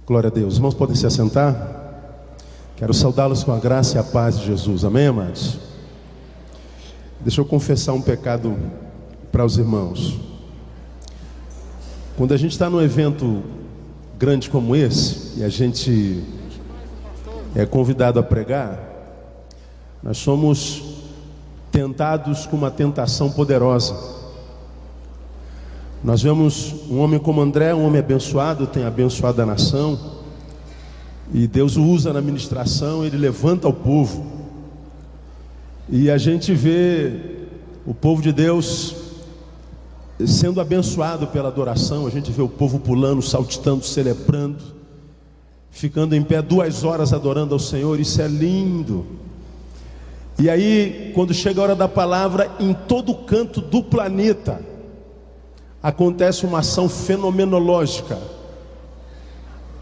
Glória a Deus. Irmãos, podem se assentar? Quero saudá-los com a graça e a paz de Jesus. Amém, amados? Deixa eu confessar um pecado para os irmãos. Quando a gente está num evento grande como esse, e a gente é convidado a pregar, nós somos tentados com uma tentação poderosa. Nós vemos um homem como André, um homem abençoado, tem abençoado a nação, e Deus o usa na ministração, ele levanta o povo, e a gente vê o povo de Deus sendo abençoado pela adoração. A gente vê o povo pulando, saltitando, celebrando, ficando em pé 2 horas adorando ao Senhor. Isso é lindo. E aí, quando chega a hora da palavra, em todo canto do planeta acontece uma ação fenomenológica.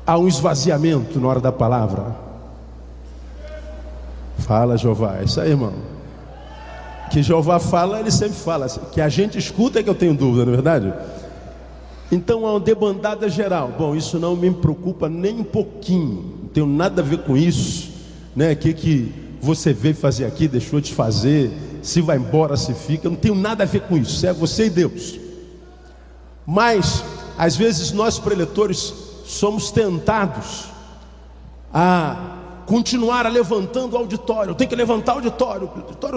Há um esvaziamento na hora da palavra. Fala, Jeová. É isso aí, irmão. Que Jeová fala, ele sempre fala. Que a gente escuta é que eu tenho dúvida, não é verdade? Então há uma debandada geral. Bom, isso não me preocupa nem um pouquinho. Não tenho nada a ver com isso, né? Que você veio fazer aqui, deixou de fazer, se vai embora, se fica. Não tenho nada a ver com isso. É você e Deus. Mas às vezes nós preletores somos tentados a continuar levantando o auditório. Eu tenho que levantar o auditório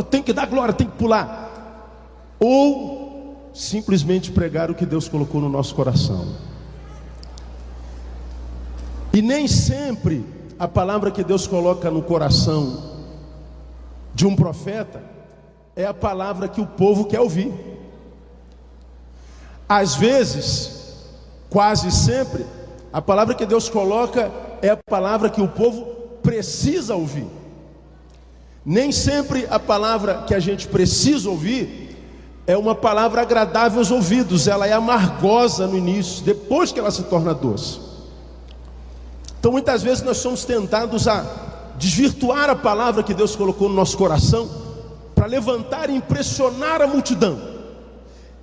tem que dar glória, tem que pular, ou simplesmente pregar o que Deus colocou no nosso coração. E nem sempre a palavra que Deus coloca no coração de um profeta é a palavra que o povo quer ouvir. Às vezes, quase sempre, a palavra que Deus coloca é a palavra que o povo precisa ouvir. Nem sempre a palavra que a gente precisa ouvir é uma palavra agradável aos ouvidos. Ela é amargosa no início, depois que ela se torna doce. Então muitas vezes nós somos tentados a desvirtuar a palavra que Deus colocou no nosso coração para levantar e impressionar a multidão.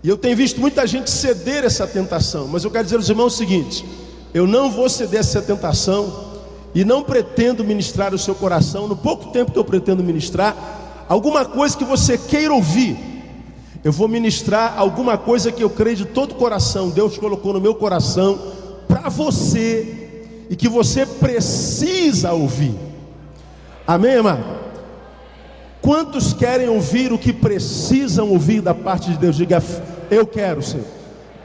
E eu tenho visto muita gente ceder essa tentação. Mas eu quero dizer aos irmãos o seguinte: eu não vou ceder essa tentação, e não pretendo ministrar o seu coração, no pouco tempo que eu pretendo ministrar, alguma coisa que você queira ouvir. Eu vou ministrar alguma coisa que eu creio de todo o coração, Deus colocou no meu coração para você, e que você precisa ouvir. Amém, irmão? Quantos querem ouvir o que precisam ouvir da parte de Deus? Diga: eu quero, Senhor.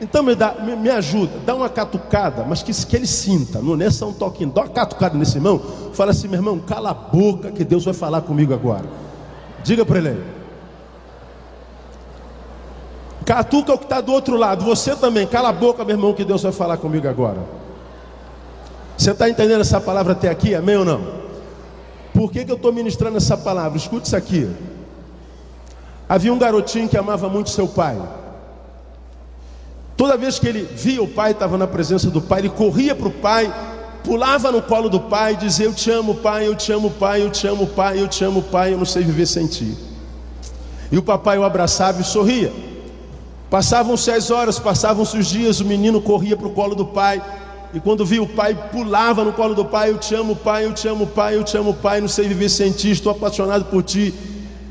Então me ajuda, dá uma catucada, mas que ele sinta, não é só um toquinho. Dá uma catucada nesse irmão, fala assim: meu irmão, cala a boca que Deus vai falar comigo agora. Diga para ele aí. Catuca o que está do outro lado. Você também, cala a boca, meu irmão, que Deus vai falar comigo agora. Você está entendendo essa palavra até aqui? Amém ou não? Por que eu estou ministrando essa palavra? Escute isso aqui. Havia um garotinho que amava muito seu pai. Toda vez que ele via o pai, estava na presença do pai, ele corria para o pai, pulava no colo do pai e dizia: eu te amo, pai, eu te amo, pai, eu te amo, pai, eu te amo, pai, eu não sei viver sem ti. E o papai o abraçava e sorria. Passavam-se as horas, passavam-se os dias, o menino corria para o colo do pai, e quando via o pai, pulava no colo do pai: eu te amo, pai, eu te amo, pai, eu te amo, pai, não sei viver sem ti, estou apaixonado por ti.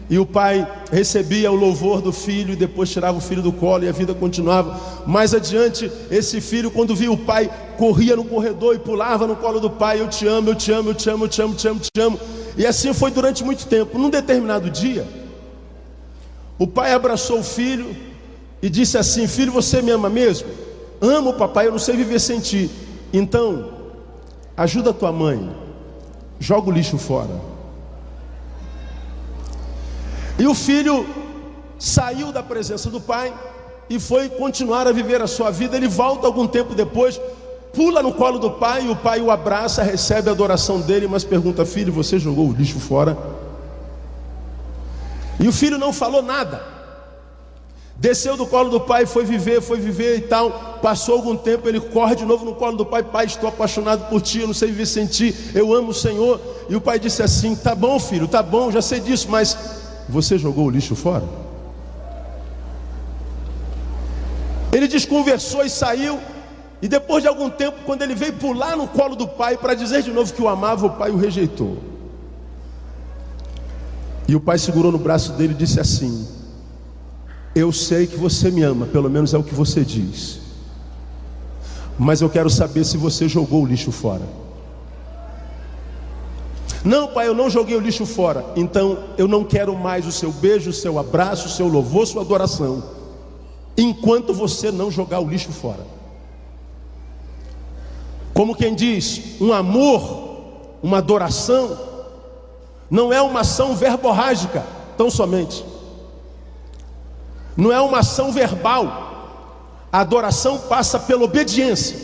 E o pai recebia o louvor do filho, e depois tirava o filho do colo, e a vida continuava. Mais adiante, esse filho, quando via o pai, corria no corredor e pulava no colo do pai: eu te amo, eu te amo, eu te amo, eu te amo, te amo, te amo. E assim foi durante muito tempo. Num determinado dia, o pai abraçou o filho e disse assim: filho, você me ama mesmo? Amo, papai, eu não sei viver sem ti. Então, ajuda a tua mãe, joga o lixo fora. E o filho saiu da presença do pai e foi continuar a viver a sua vida. Ele volta algum tempo depois, pula no colo do pai, e o pai o abraça, recebe a adoração dele, mas pergunta: filho, você jogou o lixo fora? E o filho não falou nada. Desceu do colo do pai, foi viver e tal. Passou algum tempo, ele corre de novo no colo do pai: pai, estou apaixonado por ti, eu não sei viver sem ti, eu amo o Senhor. E o pai disse assim: tá bom, filho, tá bom, já sei disso, mas você jogou o lixo fora? Ele desconversou e saiu. E depois de algum tempo, quando ele veio pular no colo do pai para dizer de novo que o amava, o pai o rejeitou. E o pai segurou no braço dele e disse assim: eu sei que você me ama, pelo menos é o que você diz, mas eu quero saber se você jogou o lixo fora. Não, pai, eu não joguei o lixo fora. Então eu não quero mais o seu beijo, o seu abraço, o seu louvor, sua adoração, enquanto você não jogar o lixo fora. Como quem diz, um amor, uma adoração, não é uma ação verborrágica, tão somente. Não é uma ação verbal. A adoração passa pela obediência.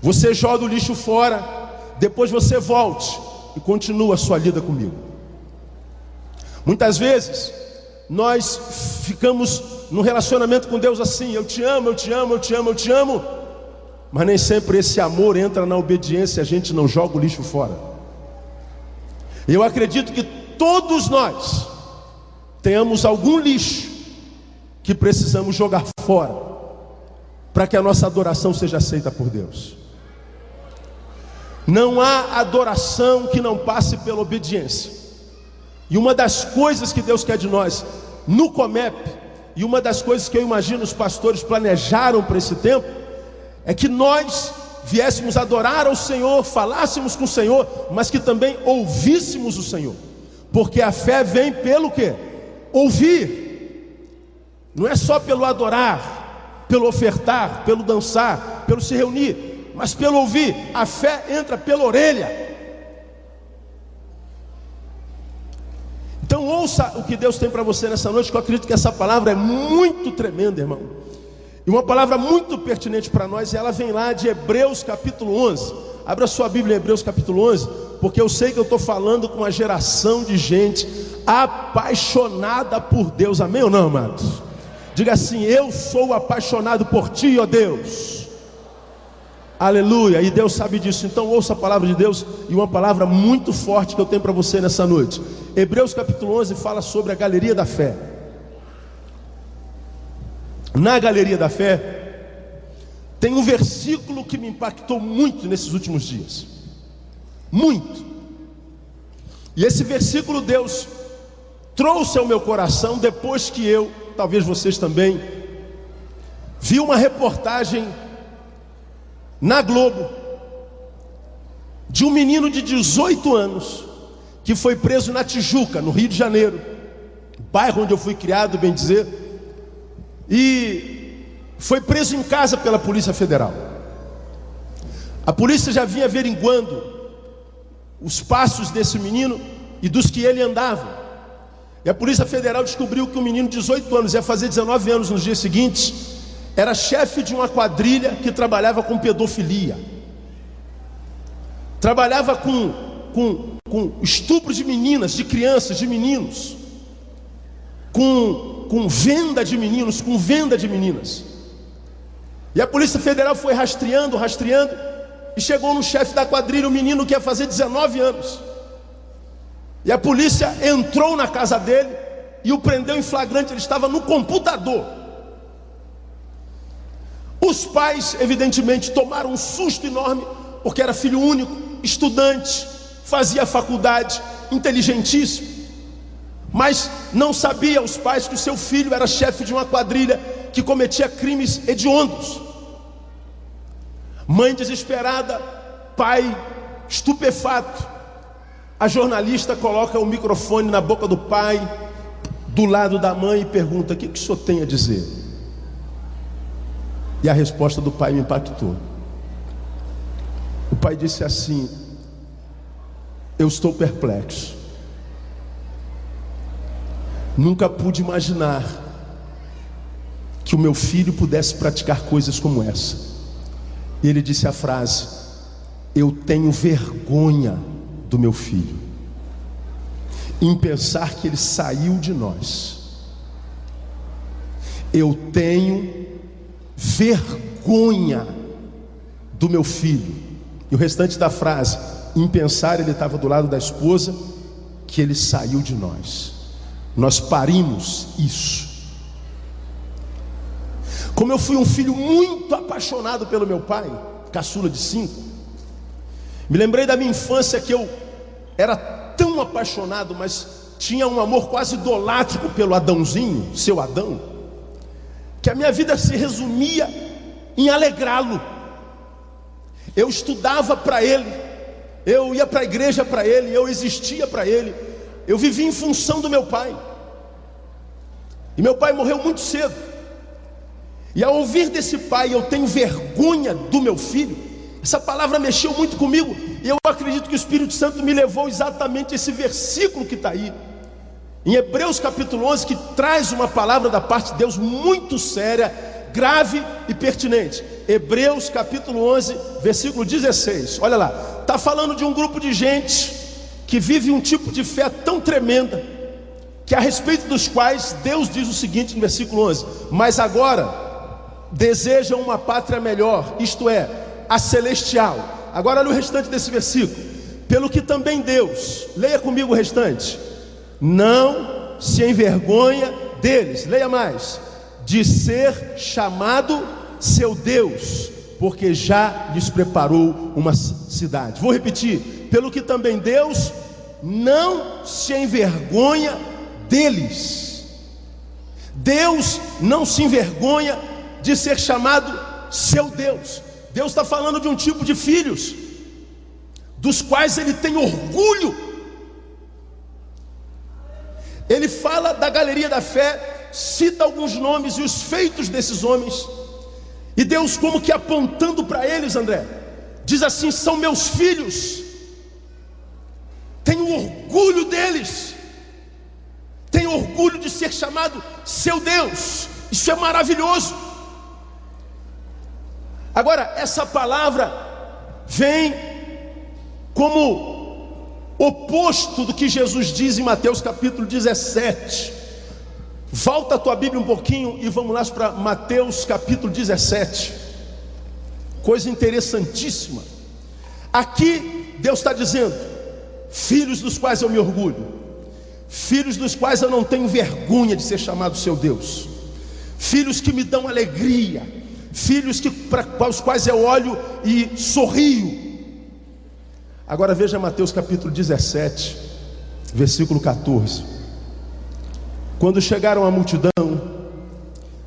Você joga o lixo fora, depois você volte e continua a sua lida comigo. Muitas vezes nós ficamos num relacionamento com Deus assim: eu te amo, eu te amo, eu te amo, eu te amo. Mas nem sempre esse amor entra na obediência, a gente não joga o lixo fora. Eu acredito que todos nós tenhamos algum lixo que precisamos jogar fora, para que a nossa adoração seja aceita por Deus. Não há adoração que não passe pela obediência. E uma das coisas que Deus quer de nós no Comep, e uma das coisas que eu imagino os pastores planejaram para esse tempo, é que nós viéssemos adorar ao Senhor, falássemos com o Senhor, mas que também ouvíssemos o Senhor. Porque a fé vem pelo quê? Ouvir. Não é só pelo adorar, pelo ofertar, pelo dançar, pelo se reunir, mas pelo ouvir. A fé entra pela orelha. Então ouça o que Deus tem para você nessa noite, que eu acredito que essa palavra é muito tremenda, irmão. E uma palavra muito pertinente para nós, e ela vem lá de Hebreus capítulo 11. Abra sua Bíblia em Hebreus capítulo 11, porque eu sei que eu estou falando com uma geração de gente apaixonada por Deus. Amém ou não, amados? Diga assim: eu sou apaixonado por ti, ó Deus. Aleluia. E Deus sabe disso. Então ouça a palavra de Deus, e uma palavra muito forte que eu tenho para você nessa noite. Hebreus capítulo 11 fala sobre a galeria da fé. Na galeria da fé tem um versículo que me impactou muito nesses últimos dias. Muito. E esse versículo Deus trouxe ao meu coração depois que eu, talvez vocês também, vi uma reportagem na Globo de um menino de 18 anos que foi preso na Tijuca, no Rio de Janeiro, bairro onde eu fui criado, bem dizer. E foi preso em casa pela Polícia Federal. A polícia já vinha averiguando os passos desse menino e dos que ele andava. E a Polícia Federal descobriu que o menino de 18 anos, ia fazer 19 anos nos dias seguintes, era chefe de uma quadrilha que trabalhava com pedofilia. Trabalhava com estupro de meninas, de crianças, de meninos. Com venda de meninos, com venda de meninas. E a Polícia Federal foi rastreando, e chegou no chefe da quadrilha, o menino que ia fazer 19 anos. E a polícia entrou na casa dele e o prendeu em flagrante. Ele estava no computador. Os pais, evidentemente, tomaram um susto enorme, porque era filho único, estudante, fazia faculdade, inteligentíssimo. Mas não sabia os pais que o seu filho era chefe de uma quadrilha que cometia crimes hediondos. Mãe desesperada, pai estupefato. A jornalista coloca o microfone na boca do pai, do lado da mãe, e pergunta: o que o senhor tem a dizer? E a resposta do pai me impactou. O pai disse assim: eu estou perplexo. Nunca pude imaginar que o meu filho pudesse praticar coisas como essa. E ele disse a frase: eu tenho vergonha do meu filho, em pensar que ele saiu de nós. Eu tenho vergonha do meu filho. E o restante da frase: em pensar, ele estava do lado da esposa, que ele saiu de nós. Nós parimos isso. Como eu fui um filho muito apaixonado pelo meu pai, caçula de 5, me lembrei da minha infância que eu era tão apaixonado, mas tinha um amor quase idolátrico pelo Adãozinho, seu Adão, que a minha vida se resumia em alegrá-lo. Eu estudava para ele, eu ia para a igreja para ele, eu existia para ele, eu vivia em função do meu pai. E meu pai morreu muito cedo. E ao ouvir desse pai, eu tenho vergonha do meu filho, essa palavra mexeu muito comigo. E eu acredito que o Espírito Santo me levou exatamente a esse versículo que está aí, em Hebreus capítulo 11, que traz uma palavra da parte de Deus muito séria, grave e pertinente. Hebreus capítulo 11, versículo 16, olha lá, está falando de um grupo de gente que vive um tipo de fé tão tremenda, que a respeito dos quais Deus diz o seguinte no versículo 11: mas agora desejam uma pátria melhor, isto é, a celestial. Agora olha o restante desse versículo: pelo que também Deus, leia comigo o restante, não se envergonha deles, leia mais, de ser chamado seu Deus, porque já lhes preparou uma cidade. Vou repetir: pelo que também Deus não se envergonha deles. Deus não se envergonha de ser chamado seu Deus. Deus está falando de um tipo de filhos dos quais ele tem orgulho. Ele fala da galeria da fé, cita alguns nomes e os feitos desses homens, e Deus como que apontando para eles, André, diz assim: são meus filhos, tenho orgulho deles, tenho orgulho de ser chamado seu Deus. Isso é maravilhoso. Agora, essa palavra vem como oposto do que Jesus diz em Mateus capítulo 17. Volta a tua Bíblia um pouquinho e vamos lá para Mateus capítulo 17. Coisa interessantíssima. Aqui Deus está dizendo: filhos dos quais eu me orgulho, filhos dos quais eu não tenho vergonha de ser chamado seu Deus, filhos que me dão alegria, filhos para os quais eu olho e sorrio. Agora veja Mateus capítulo 17, versículo 14. Quando chegaram à multidão,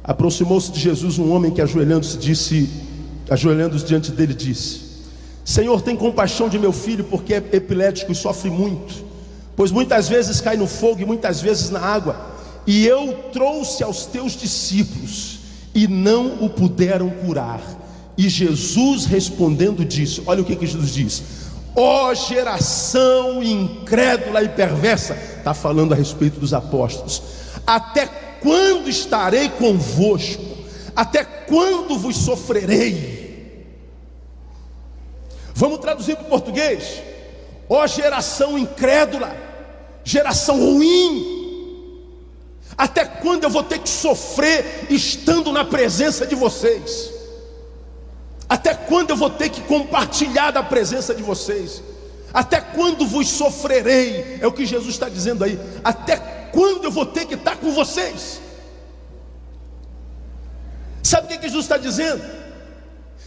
aproximou-se de Jesus um homem que ajoelhando-se diante dele disse: Senhor, tem compaixão de meu filho, porque é epilético e sofre muito, pois muitas vezes cai no fogo e muitas vezes na água, e eu trouxe aos teus discípulos e não o puderam curar. E Jesus respondendo disse, olha o que Jesus diz: ó geração incrédula e perversa, está falando a respeito dos apóstolos, até quando estarei convosco? Até quando vos sofrerei? Vamos traduzir para o português: ó geração incrédula, geração ruim, até quando eu vou ter que sofrer estando na presença de vocês? Até quando eu vou ter que compartilhar da presença de vocês? Até quando vos sofrerei? É o que Jesus está dizendo aí. Até quando eu vou ter que estar com vocês? Sabe o que Jesus está dizendo?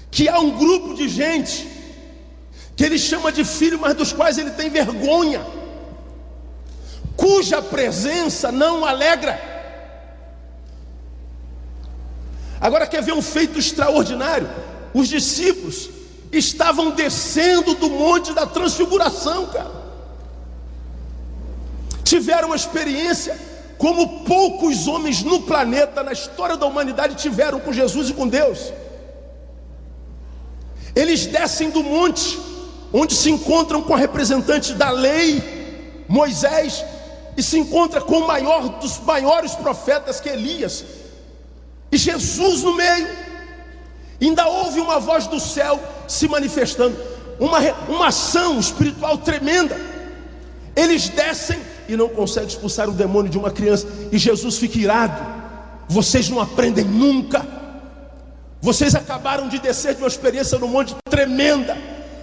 Que há um grupo de gente que ele chama de filho, mas dos quais ele tem vergonha, cuja presença não alegra. Agora quer ver um feito extraordinário? Os discípulos estavam descendo do monte da transfiguração, cara. Tiveram uma experiência como poucos homens no planeta, na história da humanidade, tiveram com Jesus e com Deus. Eles descem do monte, onde se encontram com a representante da lei, Moisés, e se encontra com o maior dos maiores profetas, que é Elias, e Jesus no meio. Ainda houve uma voz do céu se manifestando, uma ação espiritual tremenda. Eles descem e não conseguem expulsar o demônio de uma criança, e Jesus fica irado. Vocês não aprendem nunca. Vocês acabaram de descer de uma experiência no monte tremenda.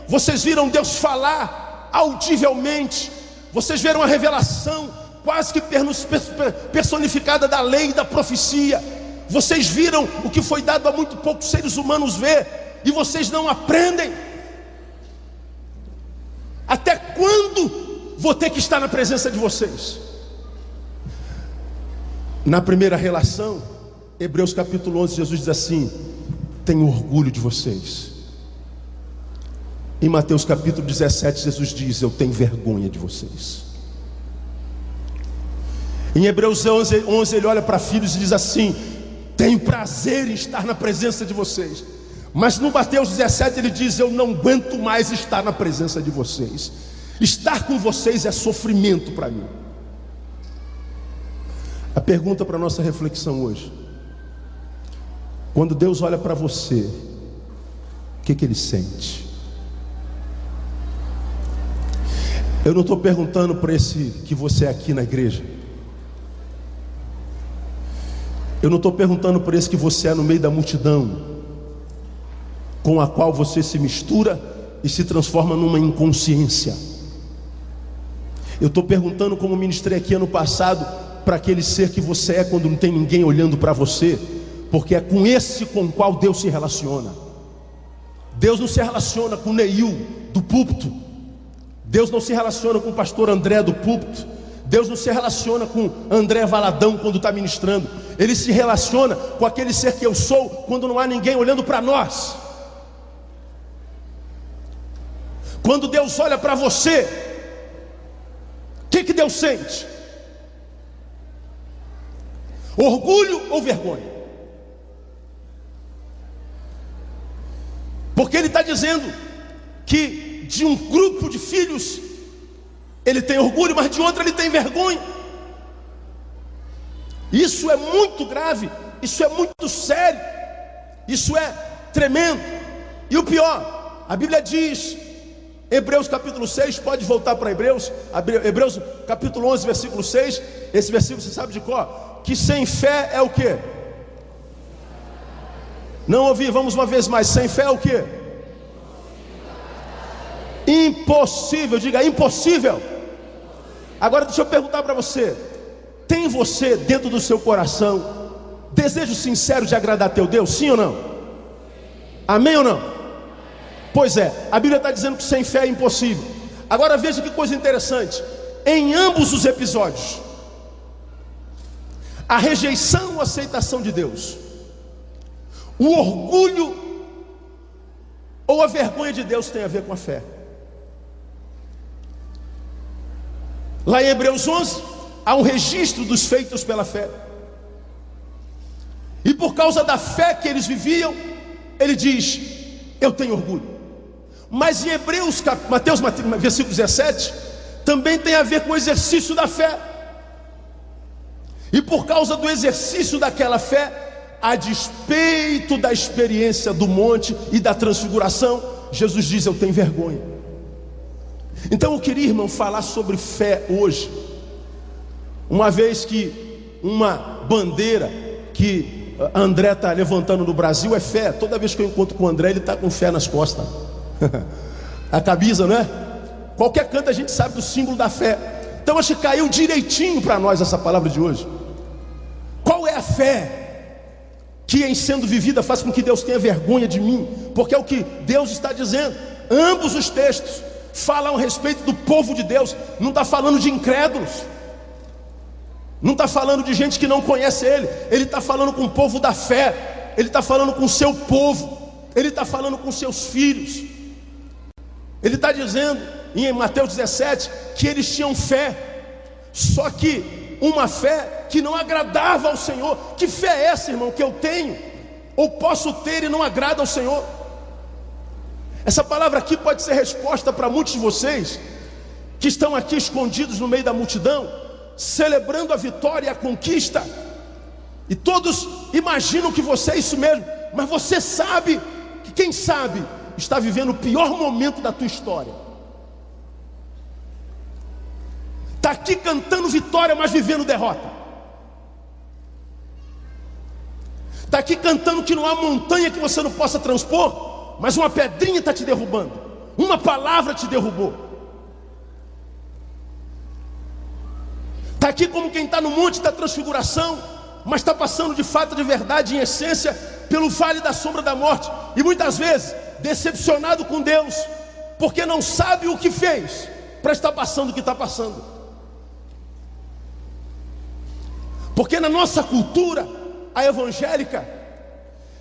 Vocês viram Deus falar audivelmente. Vocês viram a revelação quase que personificada da lei e da profecia. Vocês viram o que foi dado a muito poucos seres humanos ver, e vocês não aprendem. Até quando vou ter que estar na presença de vocês? Na primeira relação, Hebreus capítulo 11, Jesus diz assim: tenho orgulho de vocês. Em Mateus capítulo 17, Jesus diz: eu tenho vergonha de vocês. Em Hebreus 11, ele olha para filhos e diz assim: tenho prazer em estar na presença de vocês. Mas no Mateus 17 ele diz: eu não aguento mais estar na presença de vocês. Estar com vocês é sofrimento para mim. A pergunta para a nossa reflexão hoje: quando Deus olha para você, o que Ele sente? Eu não estou perguntando para esse que você é aqui na igreja. Eu não estou perguntando por esse que você é no meio da multidão, com a qual você se mistura e se transforma numa inconsciência. Eu estou perguntando, como ministrei aqui ano passado, para aquele ser que você é quando não tem ninguém olhando para você, porque é com esse com o qual Deus se relaciona. Deus não se relaciona com o Neil do púlpito. Deus não se relaciona com o pastor André do púlpito. Deus não se relaciona com André Valadão quando está ministrando. Ele se relaciona com aquele ser que eu sou quando não há ninguém olhando para nós. Quando Deus olha para você, o que Deus sente? Orgulho ou vergonha? Porque Ele está dizendo que de um grupo de filhos Ele tem orgulho, mas de outro Ele tem vergonha. Isso é muito grave, isso é muito sério, isso é tremendo. E o pior, a Bíblia diz, Hebreus capítulo 6, pode voltar para Hebreus capítulo 11, versículo 6, esse versículo você sabe de cor, que sem fé é o quê? Não ouvi, vamos uma vez mais, sem fé é o quê? Impossível, diga impossível. Agora deixa eu perguntar para você: tem você dentro do seu coração desejo sincero de agradar a teu Deus? Sim ou não? Amém ou não? Pois é, a Bíblia está dizendo que sem fé é impossível. Agora veja que coisa interessante: em ambos os episódios, a rejeição ou aceitação de Deus, o orgulho ou a vergonha de Deus tem a ver com a fé. Lá em Hebreus 11, há um registro dos feitos pela fé. E por causa da fé que eles viviam, ele diz: eu tenho orgulho. Mas em Mateus versículo 17, também tem a ver com o exercício da fé. E por causa do exercício daquela fé, a despeito da experiência do monte e da transfiguração, Jesus diz: eu tenho vergonha. Então eu queria, irmão, falar sobre fé hoje, uma vez que uma bandeira que André está levantando no Brasil é fé. Toda vez que eu encontro com o André, ele está com fé nas costas. A camisa, não é? Qualquer canto a gente sabe do símbolo da fé. Então acho que caiu direitinho para nós essa palavra de hoje. Qual é a fé que em sendo vivida faz com que Deus tenha vergonha de mim? Porque é o que Deus está dizendo. Ambos os textos falam a respeito do povo de Deus. Não está falando de incrédulos, não está falando de gente que não conhece Ele. Ele está falando com o povo da fé. Ele está falando com o seu povo. Ele está falando com seus filhos. Ele está dizendo em Mateus 17 que eles tinham fé, só que uma fé que não agradava ao Senhor. Que fé é essa, irmão, que eu tenho ou posso ter e não agrada ao Senhor? Essa palavra aqui pode ser resposta para muitos de vocês que estão aqui escondidos no meio da multidão, celebrando a vitória e a conquista, e todos imaginam que você é isso mesmo, mas você sabe que, quem sabe, está vivendo o pior momento da tua história. Está aqui cantando vitória, mas vivendo derrota. Está aqui cantando que não há montanha que você não possa transpor, mas uma pedrinha está te derrubando, uma palavra te derrubou. Está aqui como quem está no monte da transfiguração, mas está passando de fato, de verdade, em essência, pelo vale da sombra da morte, e muitas vezes decepcionado com Deus, porque não sabe o que fez para estar passando o que está passando. Porque na nossa cultura, a evangélica,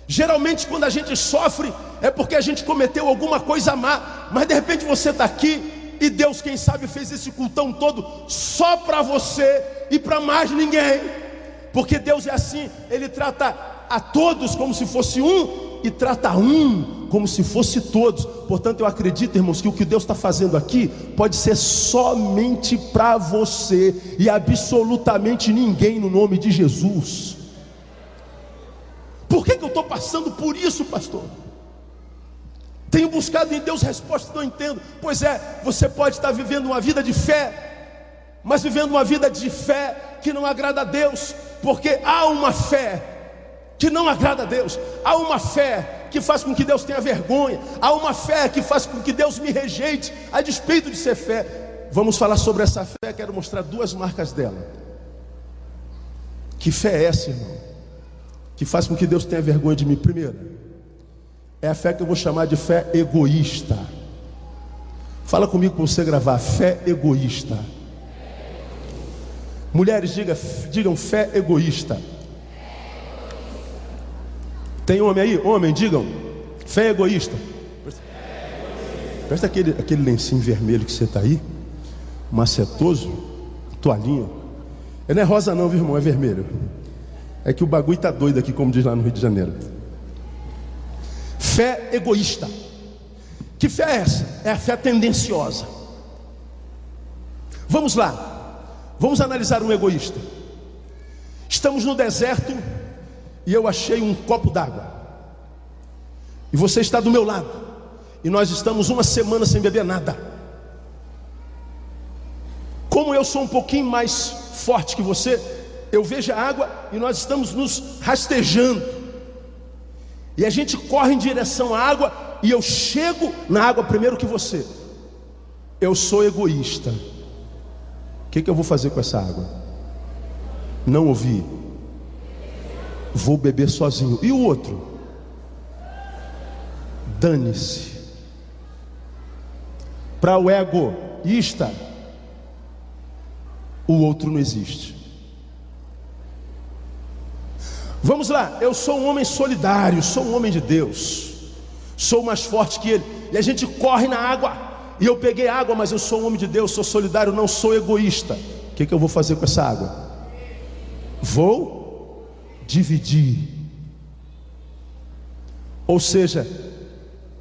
geralmente quando a gente sofre é porque a gente cometeu alguma coisa má, mas de repente você está aqui e Deus, quem sabe, fez esse cultão todo só para você e para mais ninguém. Porque Deus é assim, Ele trata a todos como se fosse um e trata um como se fosse todos. Portanto, eu acredito, irmãos, que o que Deus está fazendo aqui pode ser somente para você e absolutamente ninguém, no nome de Jesus. Por que eu estou passando por isso, pastor? Tenho buscado em Deus respostas, não entendo. Pois é, você pode estar vivendo uma vida de fé, mas vivendo uma vida de fé que não agrada a Deus, porque há uma fé que não agrada a Deus, há uma fé que faz com que Deus tenha vergonha, há uma fé que faz com que Deus me rejeite, a despeito de ser fé. Vamos falar sobre essa fé, quero mostrar duas marcas dela. Que fé é essa, irmão? Que faz com que Deus tenha vergonha de mim? Primeira, é a fé que eu vou chamar de fé egoísta. Fala comigo para você gravar, fé egoísta. Mulheres, digam fé egoísta. Tem homem aí? Homem, digam fé egoísta. Presta aquele lencinho vermelho que você está aí, macetoso, toalhinha. Ele não é rosa não, viu, irmão, é vermelho. É que o bagulho está doido aqui, como diz lá no Rio de Janeiro. Fé egoísta. Que fé é essa? É a fé tendenciosa. Vamos lá, vamos analisar um egoísta. Estamos no deserto e eu achei um copo d'água, e você está do meu lado, e nós estamos uma semana sem beber nada. Como eu sou um pouquinho mais forte que você, eu vejo a água e nós estamos nos rastejando, e a gente corre em direção à água, e eu chego na água primeiro que você. Eu sou egoísta. O que eu vou fazer com essa água? Não ouvi. Vou beber sozinho. E o outro? Dane-se. Para o egoísta, o outro não existe. Vamos lá, eu sou um homem solidário, sou um homem de Deus, sou mais forte que ele, e a gente corre na água, e eu peguei água, mas eu sou um homem de Deus, sou solidário, não sou egoísta. O que eu vou fazer com essa água? Vou dividir. Ou seja,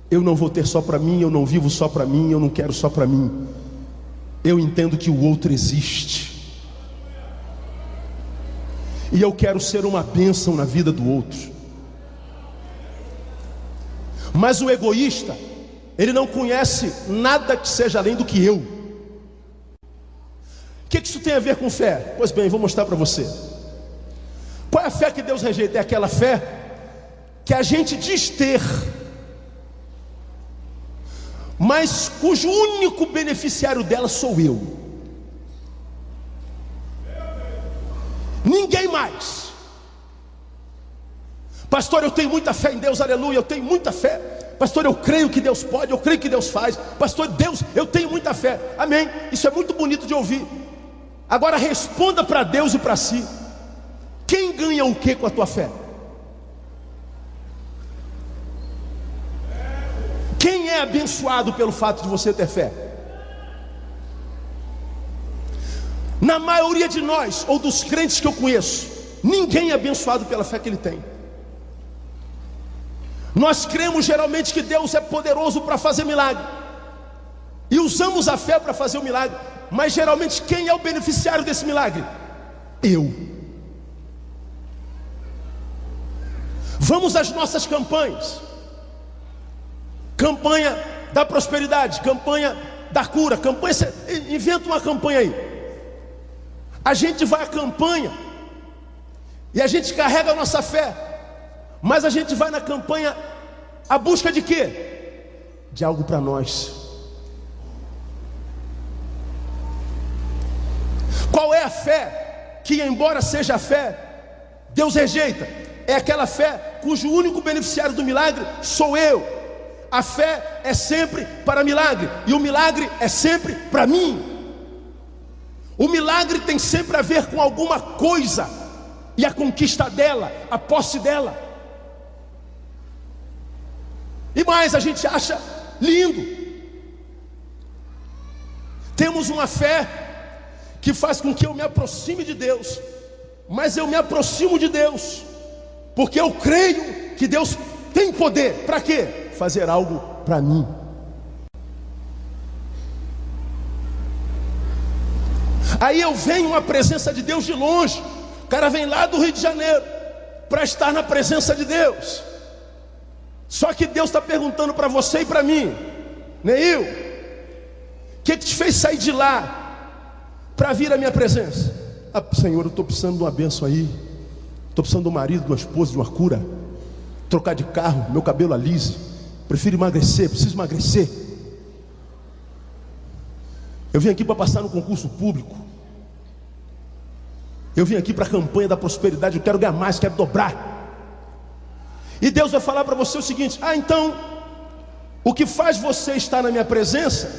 eu não vou ter só para mim, eu não vivo só para mim, eu não quero só para mim. Eu entendo que o outro existe, e eu quero ser uma bênção na vida do outro. Mas o egoísta, ele não conhece nada que seja além do que eu. O que isso tem a ver com fé? Pois bem, vou mostrar para você. Qual é a fé que Deus rejeita? É aquela fé que a gente diz ter, mas cujo único beneficiário dela sou eu, ninguém mais. Pastor, eu tenho muita fé em Deus, aleluia, eu tenho muita fé. Pastor, eu creio que Deus pode, eu creio que Deus faz. Pastor, Deus, eu tenho muita fé, amém. Isso é muito bonito de ouvir. Agora responda para Deus e para si: quem ganha o que com a tua fé? Quem é abençoado pelo fato de você ter fé? Na maioria de nós, ou dos crentes que eu conheço, ninguém é abençoado pela fé que ele tem. Nós cremos geralmente que Deus é poderoso para fazer milagre, e usamos a fé para fazer o milagre, mas geralmente quem é o beneficiário desse milagre? Eu. Vamos às nossas campanhas. Campanha da prosperidade, campanha da cura, campanha, inventa uma campanha aí. A gente vai à campanha e a gente carrega a nossa fé, mas a gente vai na campanha à busca de quê? De algo para nós. Qual é a fé que, embora seja a fé Deus rejeita. É aquela fé cujo único beneficiário do milagre sou eu. A fé é sempre para milagre, e o milagre é sempre para mim. O milagre tem sempre a ver com alguma coisa, e a conquista dela, a posse dela. E mais, a gente acha lindo. Temos uma fé que faz com que eu me aproxime de Deus, mas eu me aproximo de Deus porque eu creio que Deus tem poder. Para quê? Fazer algo para mim. Aí eu venho à presença de Deus de longe. O cara vem lá do Rio de Janeiro para estar na presença de Deus. Só que Deus está perguntando para você e para mim: Neil, o que te fez sair de lá para vir à minha presença? Ah, Senhor, eu estou precisando de uma bênção aí. Estou precisando de um marido, de uma esposa, de uma cura. Trocar de carro, meu cabelo alise. Prefiro emagrecer, preciso emagrecer. Eu vim aqui para passar no concurso público. Eu vim aqui para a campanha da prosperidade. Eu quero ganhar mais, quero dobrar. E Deus vai falar para você o seguinte: ah, então o que faz você estar na minha presença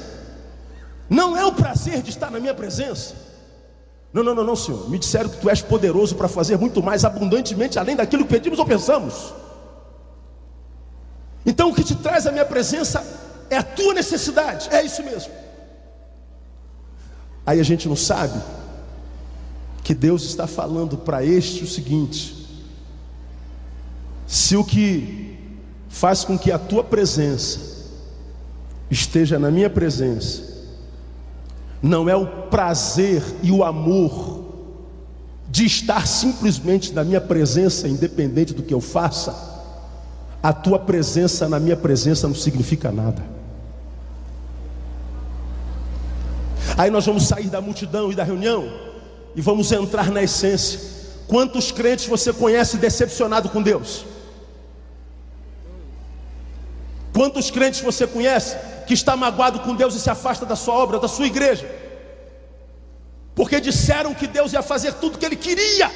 não é o prazer de estar na minha presença. Não, Senhor, me disseram que Tu és poderoso para fazer muito mais abundantemente além daquilo que pedimos ou pensamos. Então o que te traz à minha presença é a tua necessidade. É isso mesmo. Aí a gente não sabe que Deus está falando para este o seguinte: se o que faz com que a tua presença esteja na minha presença não é o prazer e o amor de estar simplesmente na minha presença, independente do que eu faça, a tua presença na minha presença não significa nada. Aí nós vamos sair da multidão e da reunião e vamos entrar na essência. Quantos crentes você conhece decepcionado com Deus? Quantos crentes você conhece que está magoado com Deus e se afasta da sua obra, da sua igreja? Porque disseram que Deus ia fazer tudo o que Ele queria.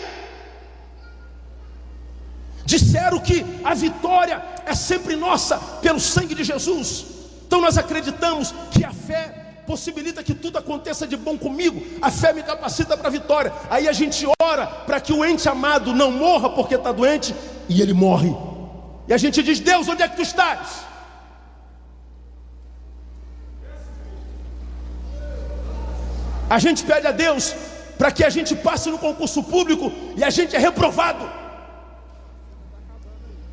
Disseram que a vitória é sempre nossa pelo sangue de Jesus. Então nós acreditamos que a fé possibilita que tudo aconteça de bom comigo. A fé me capacita para a vitória. Aí a gente ora para que o ente amado não morra porque está doente, e ele morre. E a gente diz: Deus, onde é que Tu estás? A gente pede a Deus para que a gente passe no concurso público e a gente é reprovado.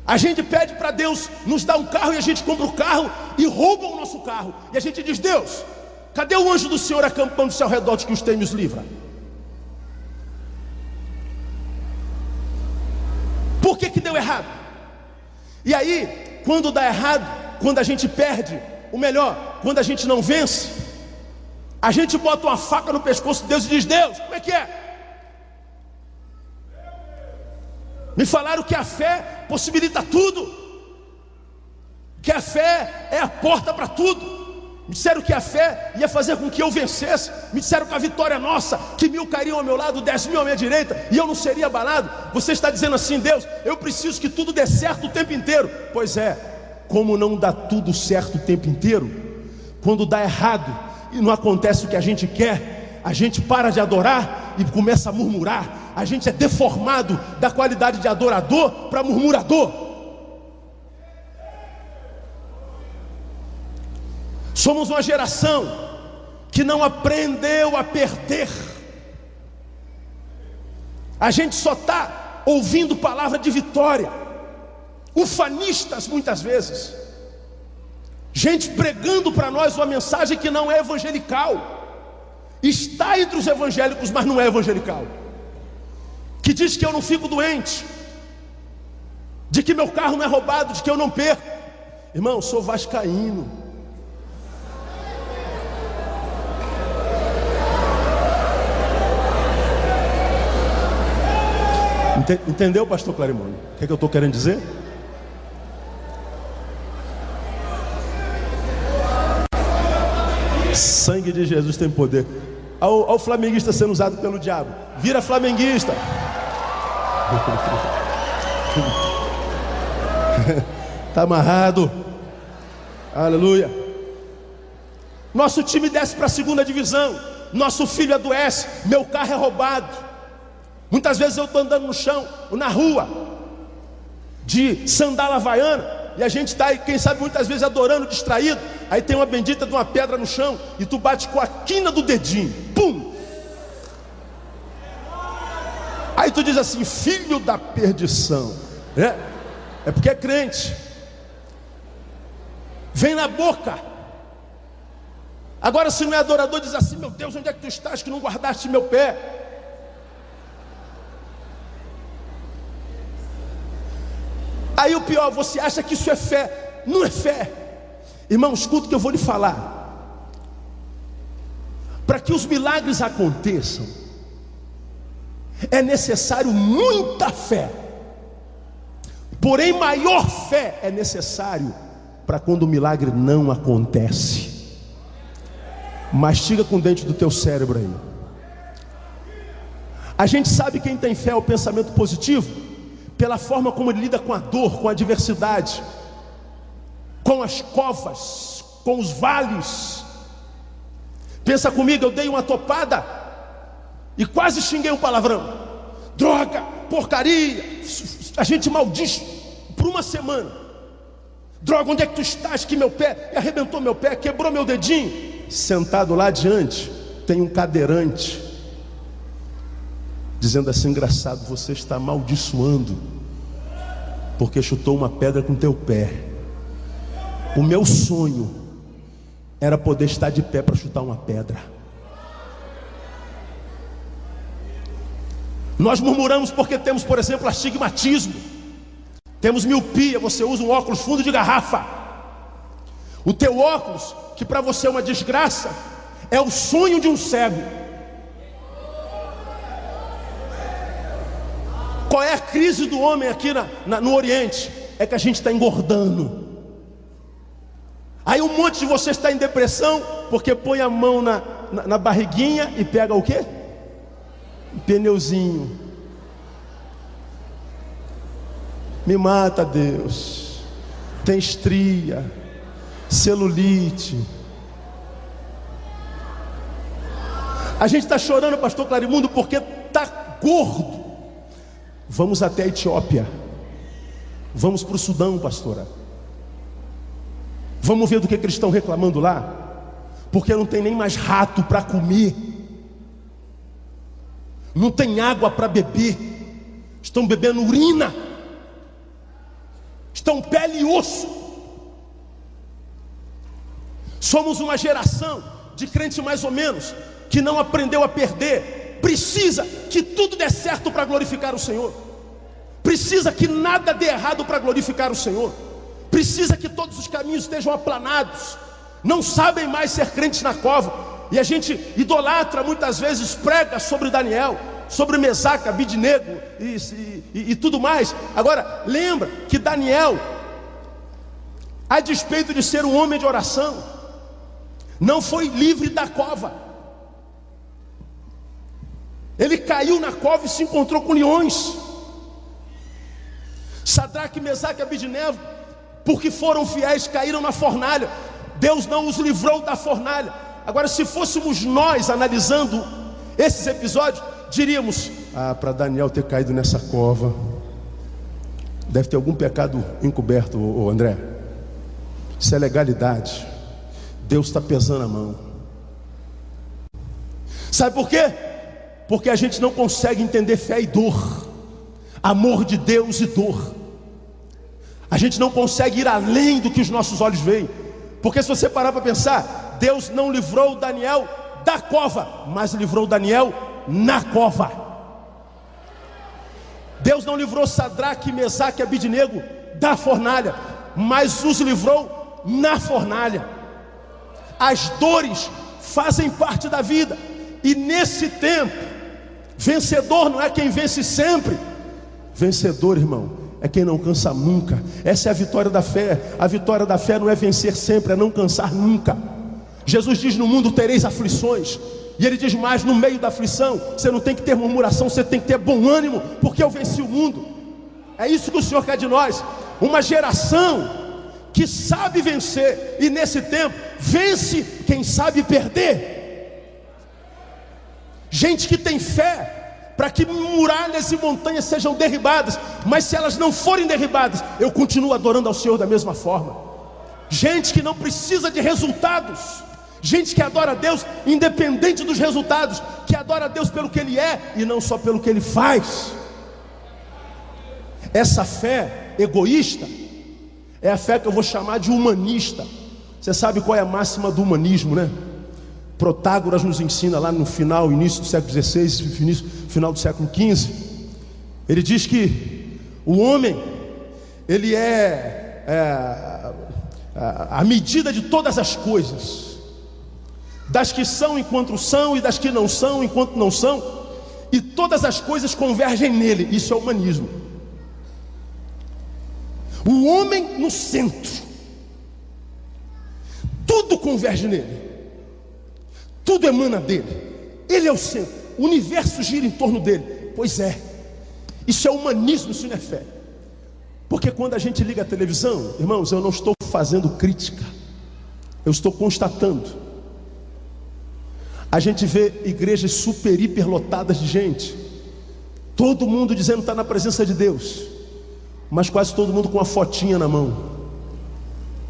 A gente pede para Deus nos dar um carro e a gente compra o carro e roubam o nosso carro. E a gente diz: Deus, cadê o anjo do Senhor acampando-se ao redor de que os tem nos livra? Por que deu errado? E aí, quando dá errado, quando a gente perde, ou melhor, quando a gente não vence, a gente bota uma faca no pescoço de Deus e diz: Deus, como é que é? Me falaram que a fé possibilita tudo, que a fé é a porta para tudo. Me disseram que a fé ia fazer com que eu vencesse. Me disseram que a vitória é nossa, que 1000 cairiam ao meu lado, 10.000 à minha direita, e eu não seria abalado. Você está dizendo assim: Deus, eu preciso que tudo dê certo o tempo inteiro. Pois é, como não dá tudo certo o tempo inteiro, quando dá errado e não acontece o que a gente quer, a gente para de adorar e começa a murmurar. A gente é deformado da qualidade de adorador para murmurador. Somos uma geração que não aprendeu a perder. A gente só está ouvindo palavra de vitória, ufanistas muitas vezes, gente pregando para nós uma mensagem que não é evangelical. Está entre os evangélicos, mas não é evangelical. Que diz que eu não fico doente, de que meu carro não é roubado, de que eu não perco. Irmão, eu sou vascaíno. Entendeu, pastor Clarimone? O que é que eu estou querendo dizer? Sangue de Jesus tem poder. Olha o flamenguista sendo usado pelo diabo. Vira flamenguista. Está amarrado. Aleluia. Nosso time desce para a segunda divisão. Nosso filho adoece. Meu carro é roubado. Muitas vezes eu estou andando no chão, na rua, de sandália havaiana, e a gente está aí, quem sabe muitas vezes adorando, distraído. Aí tem uma bendita de uma pedra no chão, e tu bate com a quina do dedinho. Pum! Aí tu diz assim: filho da perdição. É porque é crente. Vem na boca. Agora, se não é adorador, diz assim: meu Deus, onde é que tu estás que não guardaste meu pé? Aí o pior, você acha que isso é fé? Não é fé. Irmão, escuta o que eu vou lhe falar. Para que os milagres aconteçam, é necessário muita fé. Porém, maior fé é necessário para quando o milagre não acontece. Mastiga com o dente do teu cérebro aí. A gente sabe quem tem fé é o pensamento positivo pela forma como ele lida com a dor, com a adversidade, com as covas, com os vales. Pensa comigo, eu dei uma topada e quase xinguei um palavrão. Droga, porcaria. A gente maldiz por uma semana. Droga, onde é que tu estás? Que meu pé arrebentou meu pé, quebrou meu dedinho. Sentado lá adiante tem um cadeirante dizendo assim: engraçado, você está amaldiçoando porque chutou uma pedra com teu pé. O meu sonho era poder estar de pé para chutar uma pedra. Nós murmuramos porque temos, por exemplo, astigmatismo, temos miopia. Você usa um óculos fundo de garrafa. O teu óculos, que para você é uma desgraça, é o sonho de um cego. Qual é a crise do homem aqui no Oriente? É que a gente está engordando. Aí um monte de vocês está em depressão porque põe a mão na barriguinha e pega o quê? Um pneuzinho. Me mata, Deus. Tem estria, celulite. A gente está chorando, pastor Clarimundo, porque está gordo. Vamos até a Etiópia. Vamos para o Sudão, pastora. Vamos ver do que eles estão reclamando lá. Porque não tem nem mais rato para comer. Não tem água para beber. Estão bebendo urina. Estão pele e osso. Somos uma geração de crente mais ou menos que não aprendeu a perder. Precisa que tudo dê certo para glorificar o Senhor. Precisa que nada dê errado para glorificar o Senhor. Precisa que todos os caminhos estejam aplanados. Não sabem mais ser crentes na cova. E a gente idolatra muitas vezes, prega sobre Daniel, sobre Mesaque, Abidnego e tudo mais. Agora, lembra que Daniel, a despeito de ser um homem de oração, não foi livre da cova. Ele caiu na cova e se encontrou com leões. Sadraque, Mesaque e Abidnego, porque foram fiéis, caíram na fornalha. Deus não os livrou da fornalha. Agora, se fôssemos nós analisando esses episódios, diríamos: para Daniel ter caído nessa cova, deve ter algum pecado encoberto, André. Isso é legalidade. Deus está pesando a mão. Sabe por quê? Porque a gente não consegue entender fé e dor, amor de Deus e dor. A gente não consegue ir além do que os nossos olhos veem. Porque se você parar para pensar, Deus não livrou Daniel da cova, mas livrou Daniel na cova. Deus não livrou Sadraque, Mesaque e Abidnego da fornalha, mas os livrou na fornalha. As dores fazem parte da vida. E nesse tempo, vencedor não é quem vence sempre. Vencedor, irmão, é quem não cansa nunca. Essa é a vitória da fé. A vitória da fé não é vencer sempre, é não cansar nunca. Jesus diz: no mundo tereis aflições. E ele diz mais: no meio da aflição, você não tem que ter murmuração, você tem que ter bom ânimo, porque eu venci o mundo. É isso que o Senhor quer de nós, uma geração que sabe vencer, e nesse tempo, vence quem sabe perder. Gente que tem fé, para que muralhas e montanhas sejam derribadas, mas se elas não forem derribadas, eu continuo adorando ao Senhor da mesma forma. Gente que não precisa de resultados, gente que adora a Deus independente dos resultados, que adora a Deus pelo que Ele é e não só pelo que Ele faz. Essa fé egoísta é a fé que eu vou chamar de humanista. Você sabe qual é a máxima do humanismo, né? Protágoras nos ensina lá no final, início do século XVI, final do século XV. Ele diz que o homem, ele é a medida de todas as coisas, das que são enquanto são e das que não são enquanto não são, e todas as coisas convergem nele. Isso é humanismo. O homem no centro, tudo converge nele, tudo emana dele, ele é o centro, o universo gira em torno dele. Pois é, isso é humanismo, isso não é fé. Porque quando a gente liga a televisão, irmãos, eu não estou fazendo crítica, eu estou constatando. A gente vê igrejas super, hiper lotadas de gente, todo mundo dizendo que está na presença de Deus, mas quase todo mundo com uma fotinha na mão,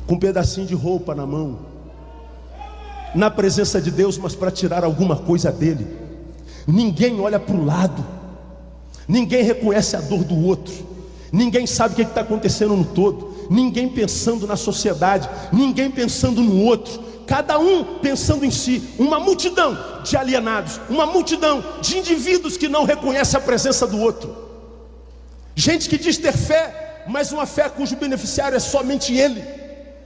com um pedacinho de roupa na mão, na presença de Deus, mas para tirar alguma coisa dele. Ninguém olha para o lado, ninguém reconhece a dor do outro, ninguém sabe o que está acontecendo no todo, ninguém pensando na sociedade, ninguém pensando no outro, cada um pensando em si. Uma multidão de alienados, uma multidão de indivíduos que não reconhecem a presença do outro. Gente que diz ter fé, mas uma fé cujo beneficiário é somente ele.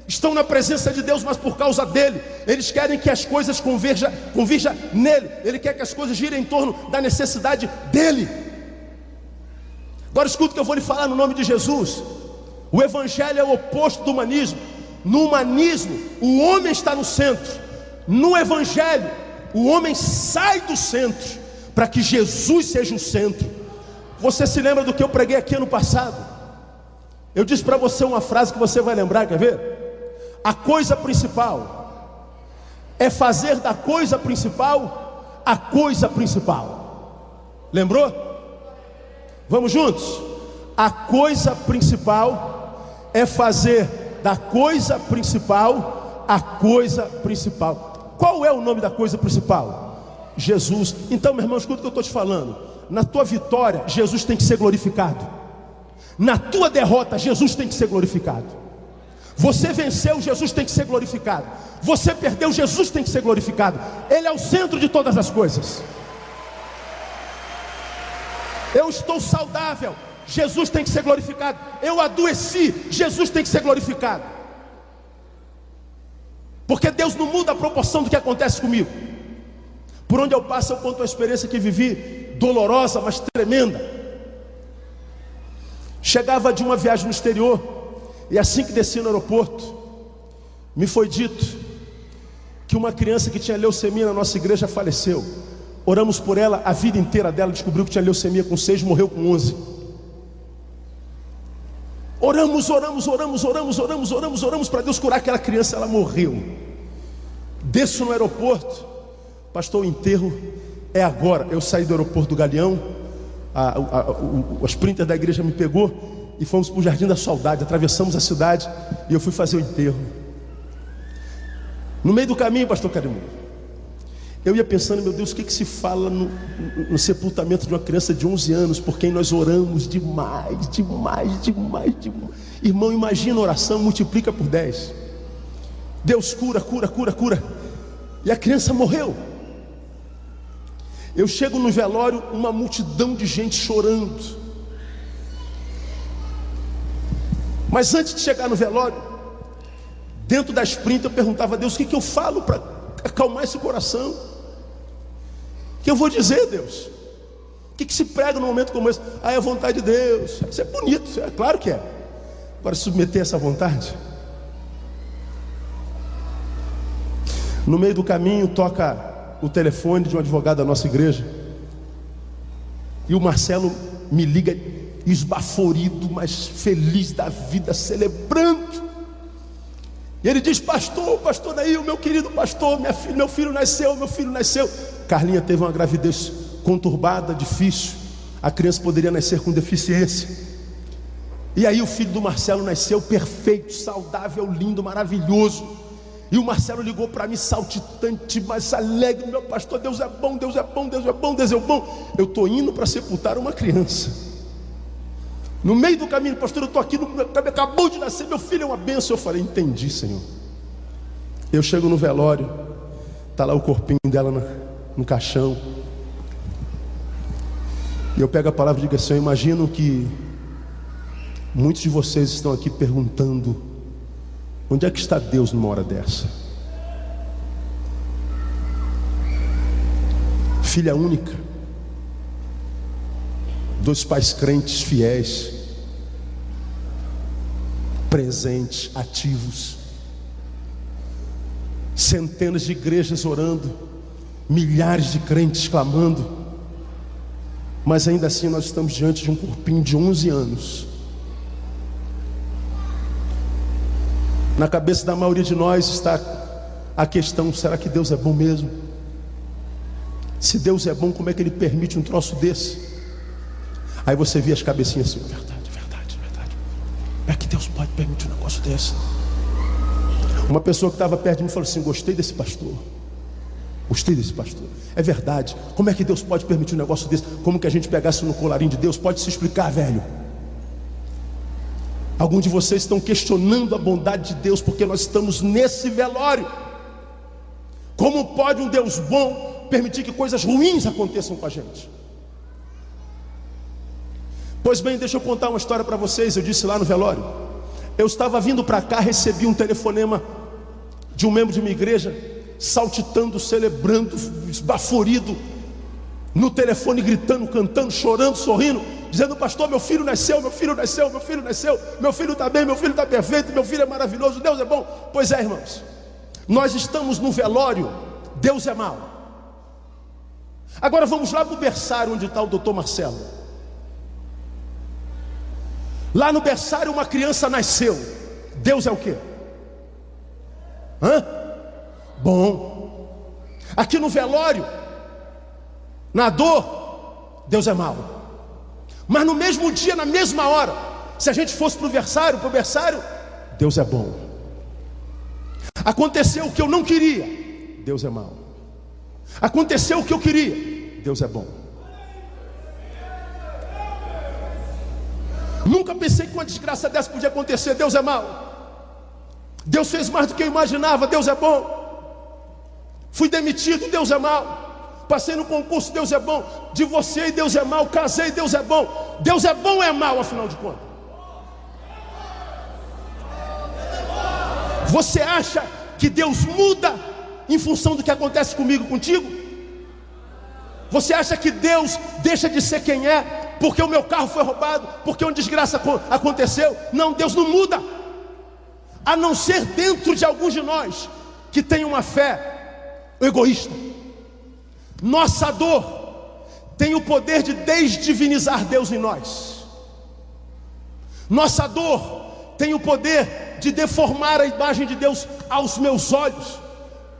Estão na presença de Deus, mas por causa dele. Eles querem que as coisas converjam nele. Ele quer que as coisas girem em torno da necessidade dele. Agora escuta o que eu vou lhe falar no nome de Jesus. O evangelho é o oposto do humanismo. No humanismo, o homem está no centro. No evangelho, o homem sai do centro para que Jesus seja o centro. Você se lembra do que eu preguei aqui ano passado? Eu disse para você uma frase que você vai lembrar, quer ver? A coisa principal é fazer da coisa principal a coisa principal. Lembrou? Vamos juntos? A coisa principal é fazer da coisa principal a coisa principal. Qual é o nome da coisa principal? Jesus. Então, meu irmão, escuta o que eu estou te falando. Na tua vitória, Jesus tem que ser glorificado. Na tua derrota, Jesus tem que ser glorificado. Você venceu, Jesus tem que ser glorificado. Você perdeu, Jesus tem que ser glorificado. Ele é o centro de todas as coisas. Eu estou saudável, Jesus tem que ser glorificado. Eu adoeci, Jesus tem que ser glorificado. Porque Deus não muda a proporção do que acontece comigo. Por onde eu passo, eu conto uma experiência que vivi, dolorosa, mas tremenda. Chegava de uma viagem no exterior, e assim que desci no aeroporto, me foi dito que uma criança que tinha leucemia na nossa igreja faleceu. Oramos por ela, a vida inteira dela, descobriu que tinha leucemia com 6, morreu com 11. Oramos para Deus curar aquela criança, ela morreu. Desço no aeroporto, pastor, o enterro é agora. Eu saí do aeroporto do Galeão, a sprinter da igreja me pegou e fomos para o Jardim da Saudade, atravessamos a cidade e eu fui fazer o enterro. No meio do caminho, pastor Carimu, eu ia pensando, meu Deus, o que se fala no sepultamento de uma criança de 11 anos, por quem nós oramos demais. Irmão, imagina a oração, multiplica por 10. Deus cura. E a criança morreu. Eu chego no velório, uma multidão de gente chorando. Mas antes de chegar no velório, dentro da sprint eu perguntava a Deus, o que eu falo para acalmar esse coração? O que eu vou dizer, Deus? O que se prega num momento como esse? É a vontade de Deus. Isso é bonito, é claro que é. Agora, submeter essa vontade. No meio do caminho toca o telefone de um advogado da nossa igreja. E o Marcelo me liga esbaforido, mas feliz da vida, celebrando. E ele diz: pastor Neil, meu querido pastor, meu filho nasceu. Carlinha teve uma gravidez conturbada, difícil. A criança poderia nascer com deficiência. E aí o filho do Marcelo nasceu perfeito, saudável, lindo, maravilhoso. E o Marcelo ligou para mim saltitante, mas alegre: meu pastor, Deus é bom, Deus é bom, Deus é bom, Deus é bom. Eu estou indo para sepultar uma criança. No meio do caminho: pastor, eu estou aqui, acabou de nascer, meu filho é uma bênção. Eu falei: entendi, Senhor. Eu chego no velório, está lá o corpinho dela no caixão. E eu pego a palavra e digo assim: eu imagino que muitos de vocês estão aqui perguntando: onde é que está Deus numa hora dessa? Filha única, 2 pais crentes fiéis, presentes, ativos, centenas de igrejas orando, milhares de crentes clamando, mas ainda assim nós estamos diante de um corpinho de 11 anos. Na cabeça da maioria de nós está a questão: será que Deus é bom mesmo? Se Deus é bom, como é que Ele permite um troço desse? Aí você vê as cabecinhas assim: verdade. É que Deus pode permitir um negócio desse? Uma pessoa que estava perto de mim falou assim: gostei desse pastor. É verdade. Como é que Deus pode permitir um negócio desse? Como que a gente pegasse no colarinho de Deus? Pode se explicar, velho. Alguns de vocês estão questionando a bondade de Deus porque nós estamos nesse velório. Como pode um Deus bom permitir que coisas ruins aconteçam com a gente? Pois bem, deixa eu contar uma história para vocês. Eu disse lá no velório, eu estava vindo para cá, recebi um telefonema de um membro de minha igreja, saltitando, celebrando, esbaforido, no telefone, gritando, cantando, chorando, sorrindo, dizendo: pastor, meu filho nasceu, meu filho está bem, meu filho está perfeito, meu filho é maravilhoso, Deus é bom. Pois é, irmãos, nós estamos no velório, Deus é mau. Agora vamos lá para o berçário onde está o doutor Marcelo. Lá no berçário uma criança nasceu. Deus é o quê? Bom. Aqui no velório, na dor, Deus é mau. Mas no mesmo dia, na mesma hora, se a gente fosse para o berçário, Deus é bom. Aconteceu o que eu não queria, Deus é mau. Aconteceu o que eu queria, Deus é bom. Nunca pensei que uma desgraça dessa podia acontecer, Deus é mau. Deus fez mais do que eu imaginava, Deus é bom. Fui demitido, Deus é mau. Passei no concurso, Deus é bom. Divorciei, Deus é mau. Casei, Deus é bom. Deus é bom ou é mau, afinal de contas? Você acha que Deus muda em função do que acontece comigo e contigo? Você acha que Deus deixa de ser quem é porque o meu carro foi roubado, porque uma desgraça aconteceu? Não, Deus não muda, a não ser dentro de alguns de nós que tem uma fé egoísta. Nossa dor tem o poder de desdivinizar Deus em nós. Nossa dor tem o poder de deformar a imagem de Deus aos meus olhos.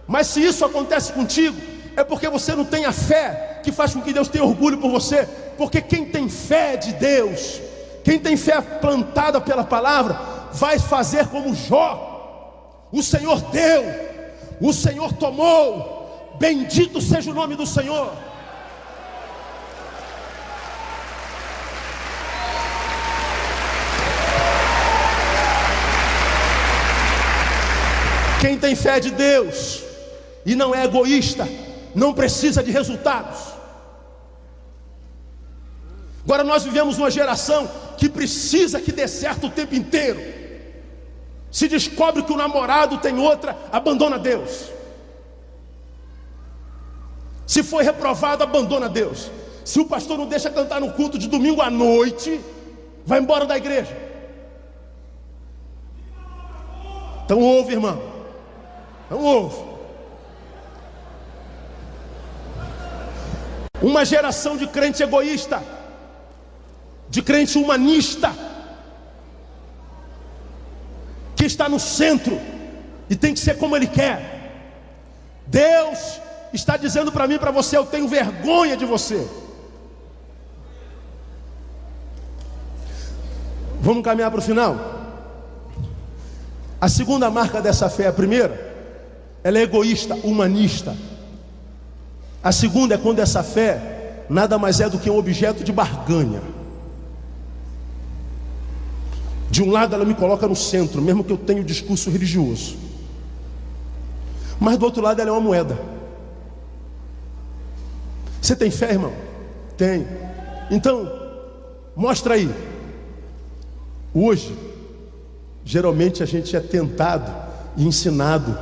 Mas se isso acontece contigo, é porque você não tem a fé que faz com que Deus tenha orgulho por você. Porque quem tem fé de Deus, quem tem fé plantada pela palavra, vai fazer como Jó: o Senhor deu, o Senhor tomou, bendito seja o nome do Senhor. Quem tem fé de Deus e não é egoísta, não precisa de resultados. Agora nós vivemos uma geração que precisa que dê certo o tempo inteiro. Se descobre que o namorado tem outra, abandona Deus. Se foi reprovado, abandona Deus. Se o pastor não deixa cantar no culto de domingo à noite, vai embora da igreja. Então ouve, irmão. Então ouve. Uma geração de crente egoísta, de crente humanista, que está no centro e tem que ser como ele quer. Deus está dizendo para mim e para você: eu tenho vergonha de você. Vamos caminhar para o final. A segunda marca dessa fé, a primeira, ela é egoísta, humanista. A segunda é quando essa fé nada mais é do que um objeto de barganha. De um lado ela me coloca no centro, mesmo que eu tenha o discurso religioso, mas do outro lado ela é uma moeda. Você tem fé, irmão? Tem. Então, mostra aí. Hoje, geralmente a gente é tentado e ensinado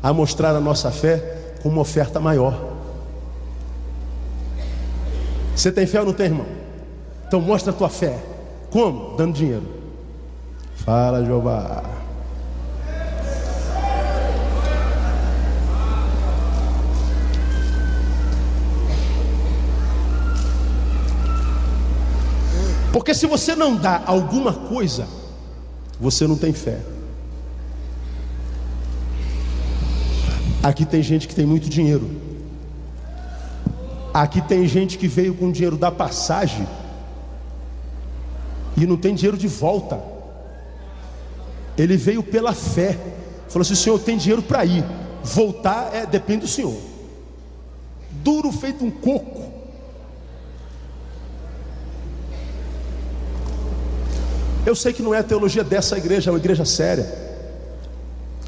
a mostrar a nossa fé com uma oferta maior. Você tem fé ou não tem, irmão? Então mostra a tua fé. Como? Dando dinheiro. Fala, Jeová. Porque se você não dá alguma coisa, você não tem fé. Aqui tem gente que tem muito dinheiro. Aqui tem gente que veio com dinheiro da passagem e não tem dinheiro de volta. Ele veio pela fé. Falou assim: Senhor, tem dinheiro para ir. Voltar depende do Senhor. Duro feito um coco. Eu sei que não é a teologia dessa igreja, é uma igreja séria.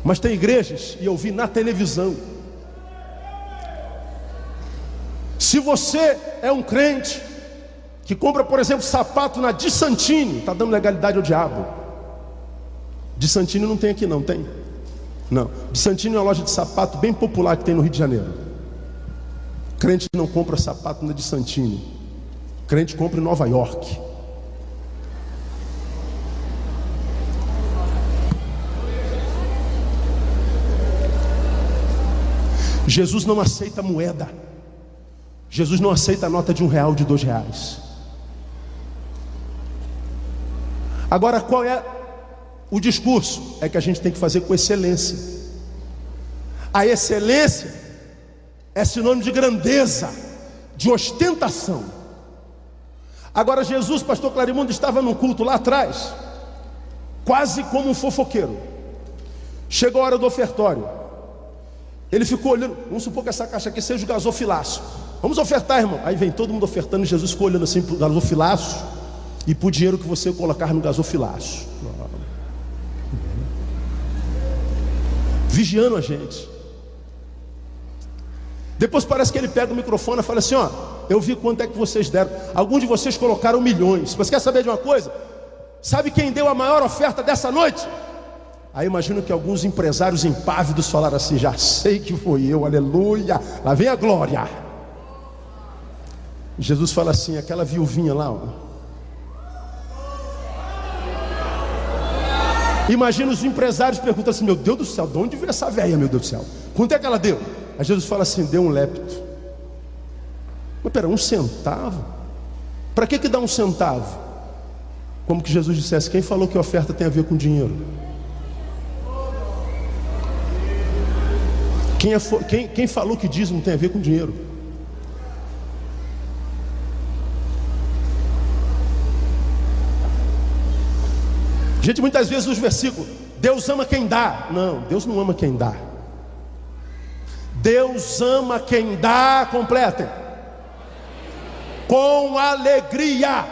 Mas tem igrejas, e eu vi na televisão. Se você é um crente que compra, por exemplo, sapato na Di Santini, está dando legalidade ao diabo. Di Santini não tem aqui não, tem? Não. Di Santini é uma loja de sapato bem popular que tem no Rio de Janeiro. Crente não compra sapato na Di Santini. Crente compra em Nova York. Jesus não aceita moeda. Jesus não aceita a nota de R$1, de R$2. Agora, qual é o discurso? É que a gente tem que fazer com excelência. A excelência é sinônimo de grandeza, de ostentação. Agora Jesus, pastor Clarimundo, estava num culto lá atrás, quase como um fofoqueiro. Chegou a hora do ofertório. Ele ficou olhando, vamos supor que essa caixa aqui seja o gasofilaço. Vamos ofertar, irmão. Aí vem todo mundo ofertando, e Jesus ficou olhando assim para o gasofilaço e para o dinheiro que você colocar no gasofilaço. Vigiando a gente. Depois parece que ele pega o microfone e fala assim: ó, eu vi quanto é que vocês deram. Alguns de vocês colocaram milhões. Você quer saber de uma coisa? Sabe quem deu a maior oferta dessa noite? Aí imagino que alguns empresários impávidos falaram assim: já sei que foi eu, aleluia, lá vem a glória. Jesus fala assim: aquela viuvinha lá, ó. Imagina os empresários perguntam assim: meu Deus do céu, de onde veio essa velha, meu Deus do céu? Quanto é que ela deu? Aí Jesus fala assim: deu 1 lepto. Mas pera, 1 centavo? Para que dá 1 centavo? Como que Jesus dissesse: quem falou que a oferta tem a ver com dinheiro? Quem falou que dízimo tem a ver com dinheiro? Gente, muitas vezes nos versículos, Deus ama quem dá. Não, Deus não ama quem dá. Deus ama quem dá, completem, com alegria.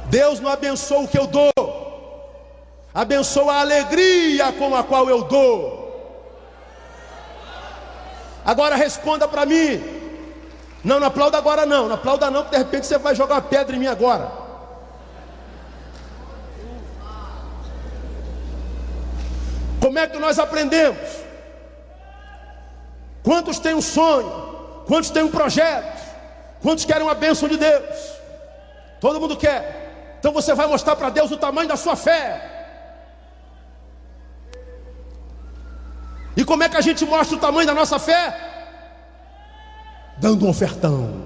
Deus não abençoa o que eu dou, abençoa a alegria com a qual eu dou. Agora responda para mim. Não aplauda agora não aplauda não, porque de repente você vai jogar uma pedra em mim agora. Como é que nós aprendemos? Quantos têm um sonho? Quantos têm um projeto? Quantos querem uma bênção de Deus? Todo mundo quer. Então você vai mostrar para Deus o tamanho da sua fé. E como é que a gente mostra o tamanho da nossa fé? dando um ofertão.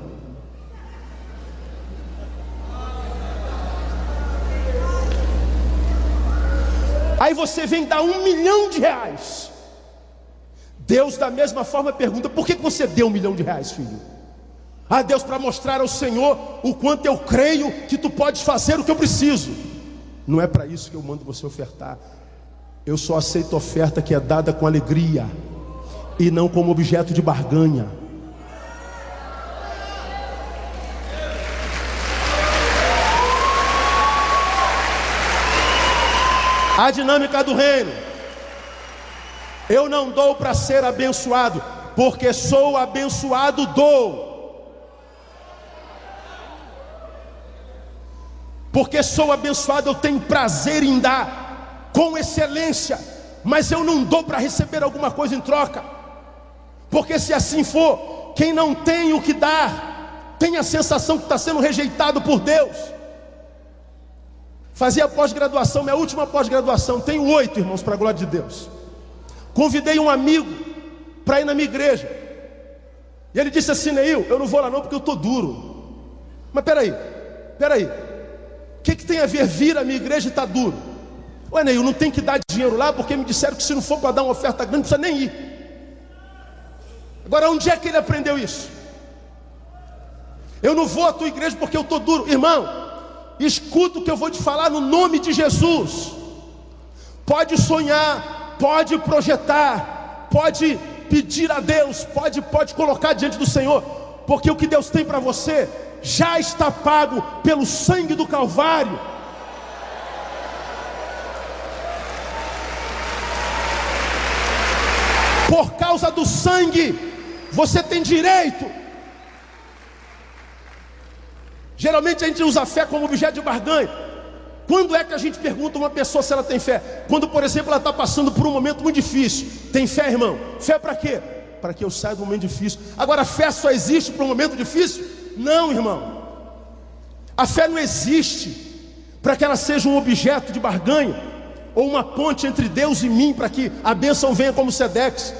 Aí você vem dar R$1 milhão. Deus da mesma forma pergunta: por que você deu R$1 milhão, filho? Ah, Deus, para mostrar ao Senhor o quanto eu creio que tu podes fazer o que eu preciso. Não é para isso que eu mando você ofertar. Eu só aceito oferta que é dada com alegria e não como objeto de barganha. A dinâmica do reino: eu não dou para ser abençoado, porque sou abençoado, dou. Porque sou abençoado, eu tenho prazer em dar com excelência, mas eu não dou para receber alguma coisa em troca. Porque se assim for, quem não tem o que dar tem a sensação que está sendo rejeitado por Deus. Fazia pós-graduação, minha última pós-graduação, tenho 8, irmãos, para a glória de Deus. Convidei um amigo para ir na minha igreja, e ele disse assim: Neil, eu não vou lá não porque eu estou duro. Mas peraí, o que tem a ver vir à minha igreja e estar duro? Ué, Neil, não tem que dar dinheiro lá, porque me disseram que se não for para dar uma oferta grande, não precisa nem ir. Agora, onde é que ele aprendeu isso? Eu não vou à tua igreja porque eu estou duro. Irmão, escuta o que eu vou te falar no nome de Jesus. Pode sonhar, pode projetar, pode pedir a Deus, pode colocar diante do Senhor, porque o que Deus tem para você já está pago pelo sangue do Calvário. Por causa do sangue, você tem direito. Geralmente a gente usa a fé como objeto de barganha. Quando é que a gente pergunta a uma pessoa se ela tem fé? Quando, por exemplo, ela está passando por um momento muito difícil. Tem fé, irmão? Fé para quê? Para que eu saia do momento difícil. Agora, a fé só existe para um momento difícil? Não, irmão. A fé não existe para que ela seja um objeto de barganha, ou uma ponte entre Deus e mim, para que a bênção venha como Sedex.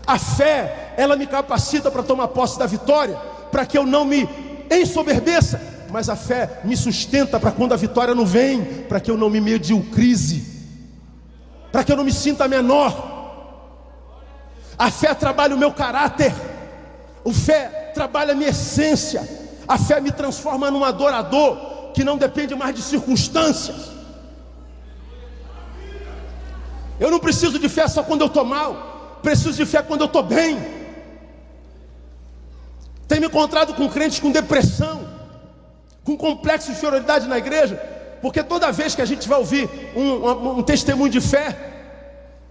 A fé, ela me capacita para tomar posse da vitória, para que eu não me ensoberbeça. Mas a fé me sustenta para quando a vitória não vem, para que eu não me mediocrize, para que eu não me sinta menor. A fé trabalha o meu caráter, a fé trabalha a minha essência. A fé me transforma num adorador que não depende mais de circunstâncias. Eu não preciso de fé só quando eu estou mal, preciso de fé quando eu estou bem. Tenho me encontrado com crentes com depressão, com complexo de inferioridade na igreja, porque toda vez que a gente vai ouvir um testemunho de fé,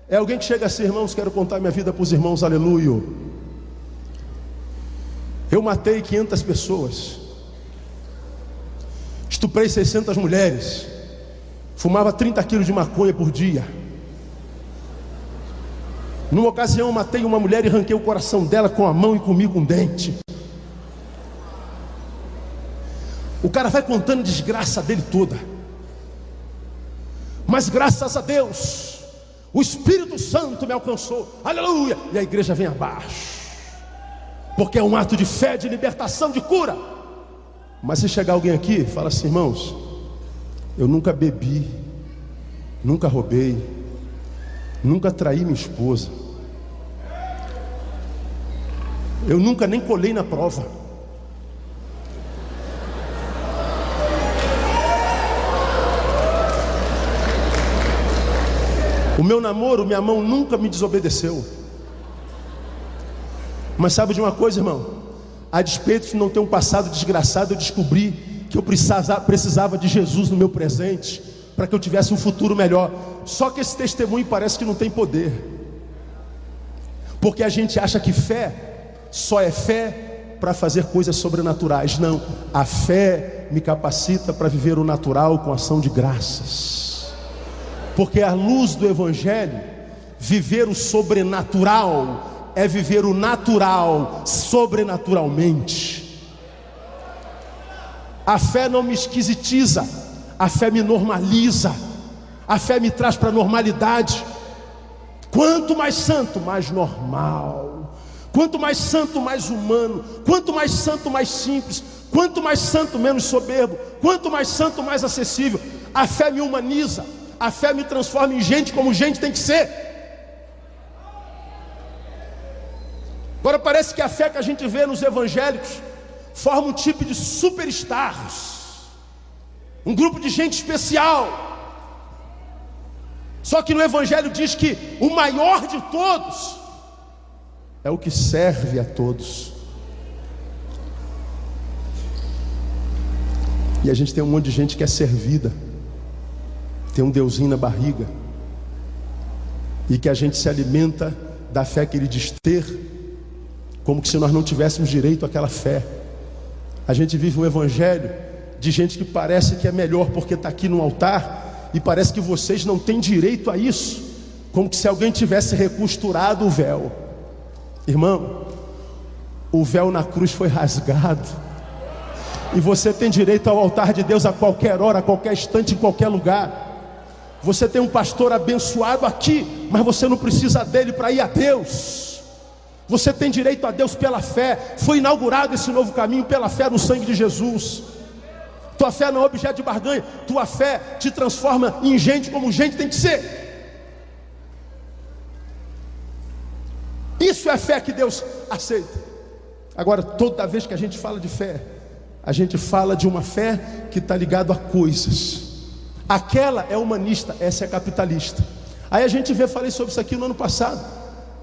é alguém que chega assim: irmãos, quero contar minha vida para os irmãos, aleluia. Eu matei 500 pessoas, estuprei 600 mulheres, fumava 30 quilos de maconha por dia. Numa ocasião eu matei uma mulher e arranquei o coração dela com a mão e comi com um dente. O cara vai contando a desgraça dele toda. Mas graças a Deus, o Espírito Santo me alcançou, aleluia. E a igreja vem abaixo, porque é um ato de fé, de libertação, de cura. Mas se chegar alguém aqui e fala assim: irmãos, eu nunca bebi, nunca roubei, nunca traí minha esposa, eu nunca nem colei na prova, o meu namoro, minha mão nunca me desobedeceu. Mas sabe de uma coisa, irmão? A despeito de não ter um passado desgraçado, eu descobri que eu precisava de Jesus no meu presente, para que eu tivesse um futuro melhor. Só que esse testemunho parece que não tem poder, porque a gente acha que fé só é fé para fazer coisas sobrenaturais. Não, a fé me capacita para viver o natural com ação de graças, porque à luz do Evangelho, viver o sobrenatural é viver o natural sobrenaturalmente. A fé não me esquisitiza, a fé me normaliza, a fé me traz para a normalidade. Quanto mais santo, mais normal. Quanto mais santo, mais humano. Quanto mais santo, mais simples. Quanto mais santo, menos soberbo. Quanto mais santo, mais acessível. A fé me humaniza. A fé me transforma em gente como gente tem que ser. Agora parece que a fé que a gente vê nos evangélicos forma um tipo de superstars, um grupo de gente especial. Só que no evangelho diz que o maior de todos é o que serve a todos. E a gente tem um monte de gente que é servida, tem um deusinho na barriga, e que a gente se alimenta da fé que ele diz ter, como que se nós não tivéssemos direito àquela fé. A gente vive um evangelho de gente que parece que é melhor porque está aqui no altar, e parece que vocês não têm direito a isso, como que se alguém tivesse recosturado o véu. Irmão, o véu na cruz foi rasgado, e você tem direito ao altar de Deus a qualquer hora, a qualquer instante, em qualquer lugar. Você tem um pastor abençoado aqui, mas você não precisa dele para ir a Deus. Você tem direito a Deus pela fé. Foi inaugurado esse novo caminho pela fé no sangue de Jesus. Tua fé não é objeto de barganha. Tua fé te transforma em gente como gente tem que ser. Isso é fé que Deus aceita. Agora, toda vez que a gente fala de fé, a gente fala de uma fé que está ligada a coisas. Aquela é humanista, essa é capitalista. Aí a gente vê, falei sobre isso aqui no ano passado,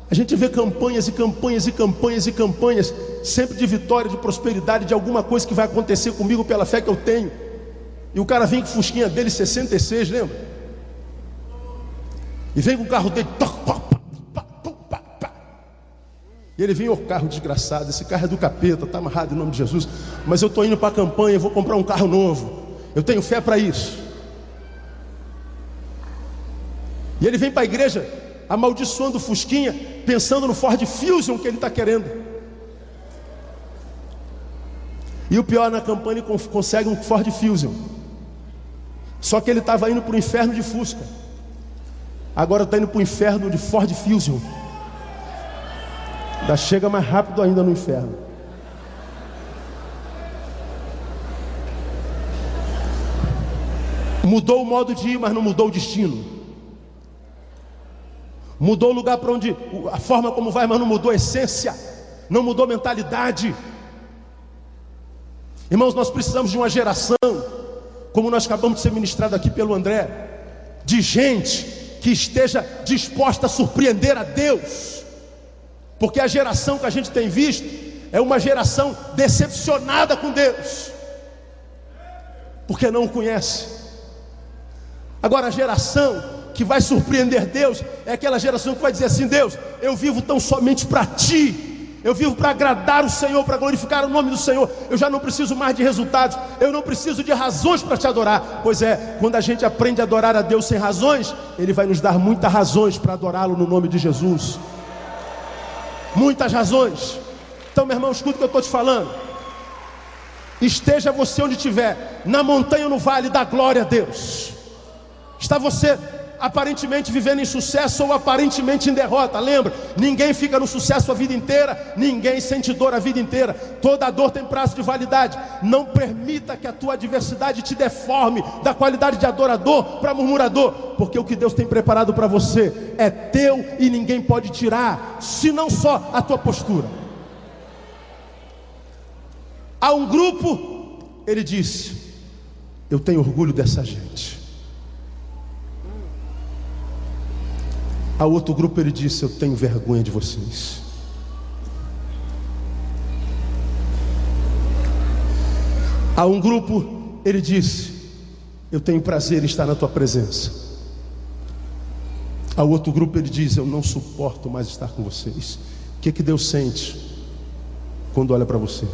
a gente vê campanhas e campanhas e campanhas e campanhas, sempre de vitória, de prosperidade, de alguma coisa que vai acontecer comigo pela fé que eu tenho. E o cara vem com fusquinha dele 66, lembra? E vem com o carro dele, e ele vem, o carro desgraçado, esse carro é do capeta, está amarrado em nome de Jesus, mas eu estou indo para a campanha, vou comprar um carro novo, eu tenho fé para isso. E ele vem para a igreja amaldiçoando o fusquinha, pensando no Ford Fusion que ele está querendo. E o pior, na campanha ele consegue um Ford Fusion, só que ele estava indo para o inferno de Fusca, agora está indo para o inferno de Ford Fusion. Ainda chega mais rápido ainda no inferno. Mudou o modo de ir, mas não mudou o destino. Mudou o lugar para onde, a forma como vai, mas não mudou a essência, não mudou a mentalidade. Irmãos, nós precisamos de uma geração, como nós acabamos de ser ministrado aqui pelo André, de gente que esteja disposta a surpreender a Deus. Porque a geração que a gente tem visto é uma geração decepcionada com Deus, porque não o conhece. Agora a geração que vai surpreender Deus é aquela geração que vai dizer assim: Deus, eu vivo tão somente para Ti, eu vivo para agradar o Senhor, para glorificar o nome do Senhor. Eu já não preciso mais de resultados, eu não preciso de razões para Te adorar. Pois é, quando a gente aprende a adorar a Deus sem razões, Ele vai nos dar muitas razões para adorá-lo no nome de Jesus. Muitas razões. Então, meu irmão, escuta o que eu estou te falando. Esteja você onde estiver, na montanha ou no vale, dá glória a Deus. Está você aparentemente vivendo em sucesso ou aparentemente em derrota. Lembra, ninguém fica no sucesso a vida inteira, ninguém sente dor a vida inteira. Toda dor tem prazo de validade. Não permita que a tua adversidade te deforme da qualidade de adorador para murmurador, porque o que Deus tem preparado para você é teu e ninguém pode tirar, se não só a tua postura. Há um grupo, ele disse: eu tenho orgulho dessa gente. A outro grupo ele disse: eu tenho vergonha de vocês. A um grupo ele disse: eu tenho prazer em estar na tua presença. A outro grupo ele diz: eu não suporto mais estar com vocês. O que Deus sente quando olha para você?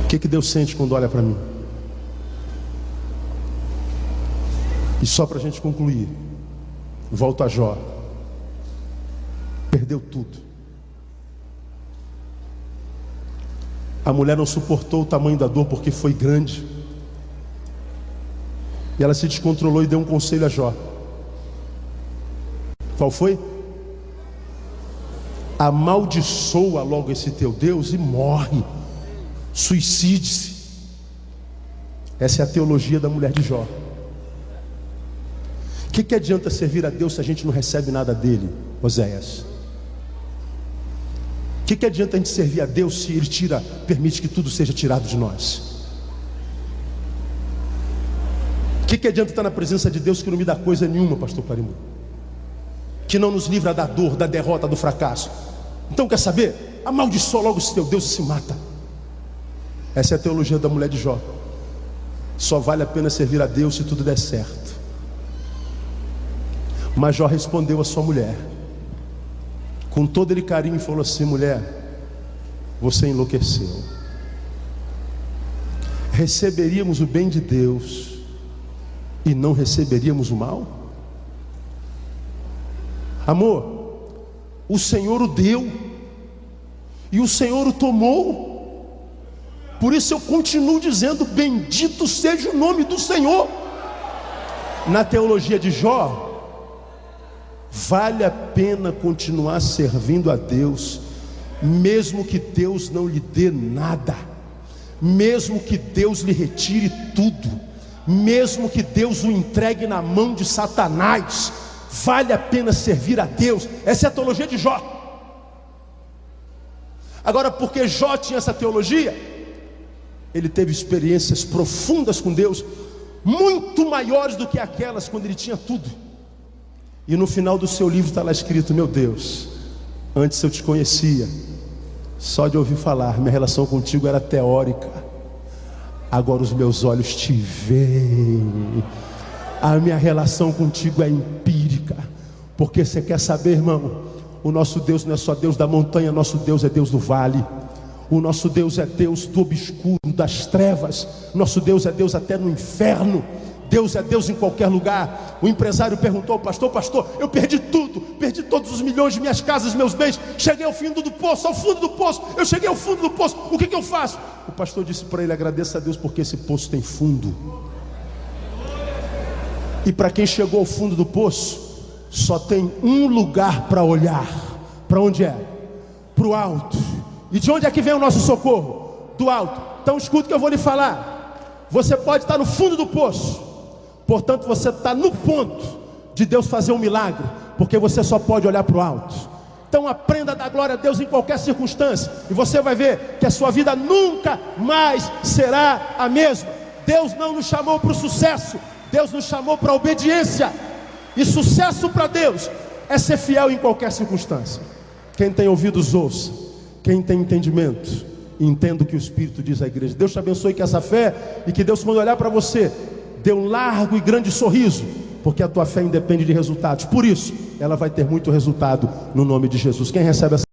O que Deus sente quando olha para mim? E só para a gente concluir, volto a Jó. Perdeu tudo. A mulher não suportou o tamanho da dor porque foi grande, e ela se descontrolou e deu um conselho a Jó. Qual foi? Amaldiçoa logo esse teu Deus e morre. Suicide-se. Essa é a teologia da mulher de Jó. O que adianta servir a Deus se a gente não recebe nada dele, Oséias? O que adianta a gente servir a Deus se Ele permite que tudo seja tirado de nós? O que adianta estar na presença de Deus que não me dá coisa nenhuma, pastor Parimbu? Que não nos livra da dor, da derrota, do fracasso. Então quer saber? Amaldiçoa logo esse teu Deus e se mata. Essa é a teologia da mulher de Jó. Só vale a pena servir a Deus se tudo der certo. Mas Jó respondeu a sua mulher com todo ele carinho e falou assim: mulher, você enlouqueceu. Receberíamos o bem de Deus e não receberíamos o mal? Amor, o Senhor o deu e o Senhor o tomou. Por isso eu continuo dizendo: bendito seja o nome do Senhor. Na teologia de Jó, vale a pena continuar servindo a Deus, mesmo que Deus não lhe dê nada, mesmo que Deus lhe retire tudo, mesmo que Deus o entregue na mão de Satanás. Vale a pena servir a Deus. Essa é a teologia de Jó. Agora, porque Jó tinha essa teologia, ele teve experiências profundas com Deus, muito maiores do que aquelas quando ele tinha tudo. E no final do seu livro está lá escrito: meu Deus, antes eu te conhecia só de ouvir falar, minha relação contigo era teórica, agora os meus olhos te veem. A minha relação contigo é empírica. Porque você quer saber, irmão, o nosso Deus não é só Deus da montanha, nosso Deus é Deus do vale. O nosso Deus é Deus do obscuro, das trevas. Nosso Deus é Deus até no inferno. Deus é Deus em qualquer lugar. O empresário perguntou ao pastor: pastor, eu perdi tudo, perdi todos os milhões de minhas casas, meus bens, cheguei ao fundo do poço, eu cheguei ao fundo do poço, o que eu faço? O pastor disse para ele: agradeça a Deus porque esse poço tem fundo. E para quem chegou ao fundo do poço, só tem um lugar para olhar. Para onde é? Para o alto. E de onde é que vem o nosso socorro? Do alto. Então escuta o que eu vou lhe falar. Você pode estar no fundo do poço, portanto você está no ponto de Deus fazer um milagre, porque você só pode olhar para o alto. Então aprenda a dar glória a Deus em qualquer circunstância, e você vai ver que a sua vida nunca mais será a mesma. Deus não nos chamou para o sucesso, Deus nos chamou para a obediência. E sucesso para Deus é ser fiel em qualquer circunstância. Quem tem ouvidos ouça, quem tem entendimento entenda o que o Espírito diz à igreja. Deus te abençoe com essa fé, e que Deus, quando olhar para você, dê um largo e grande sorriso, porque a tua fé independe de resultados. Por isso ela vai ter muito resultado no nome de Jesus. Quem recebe essa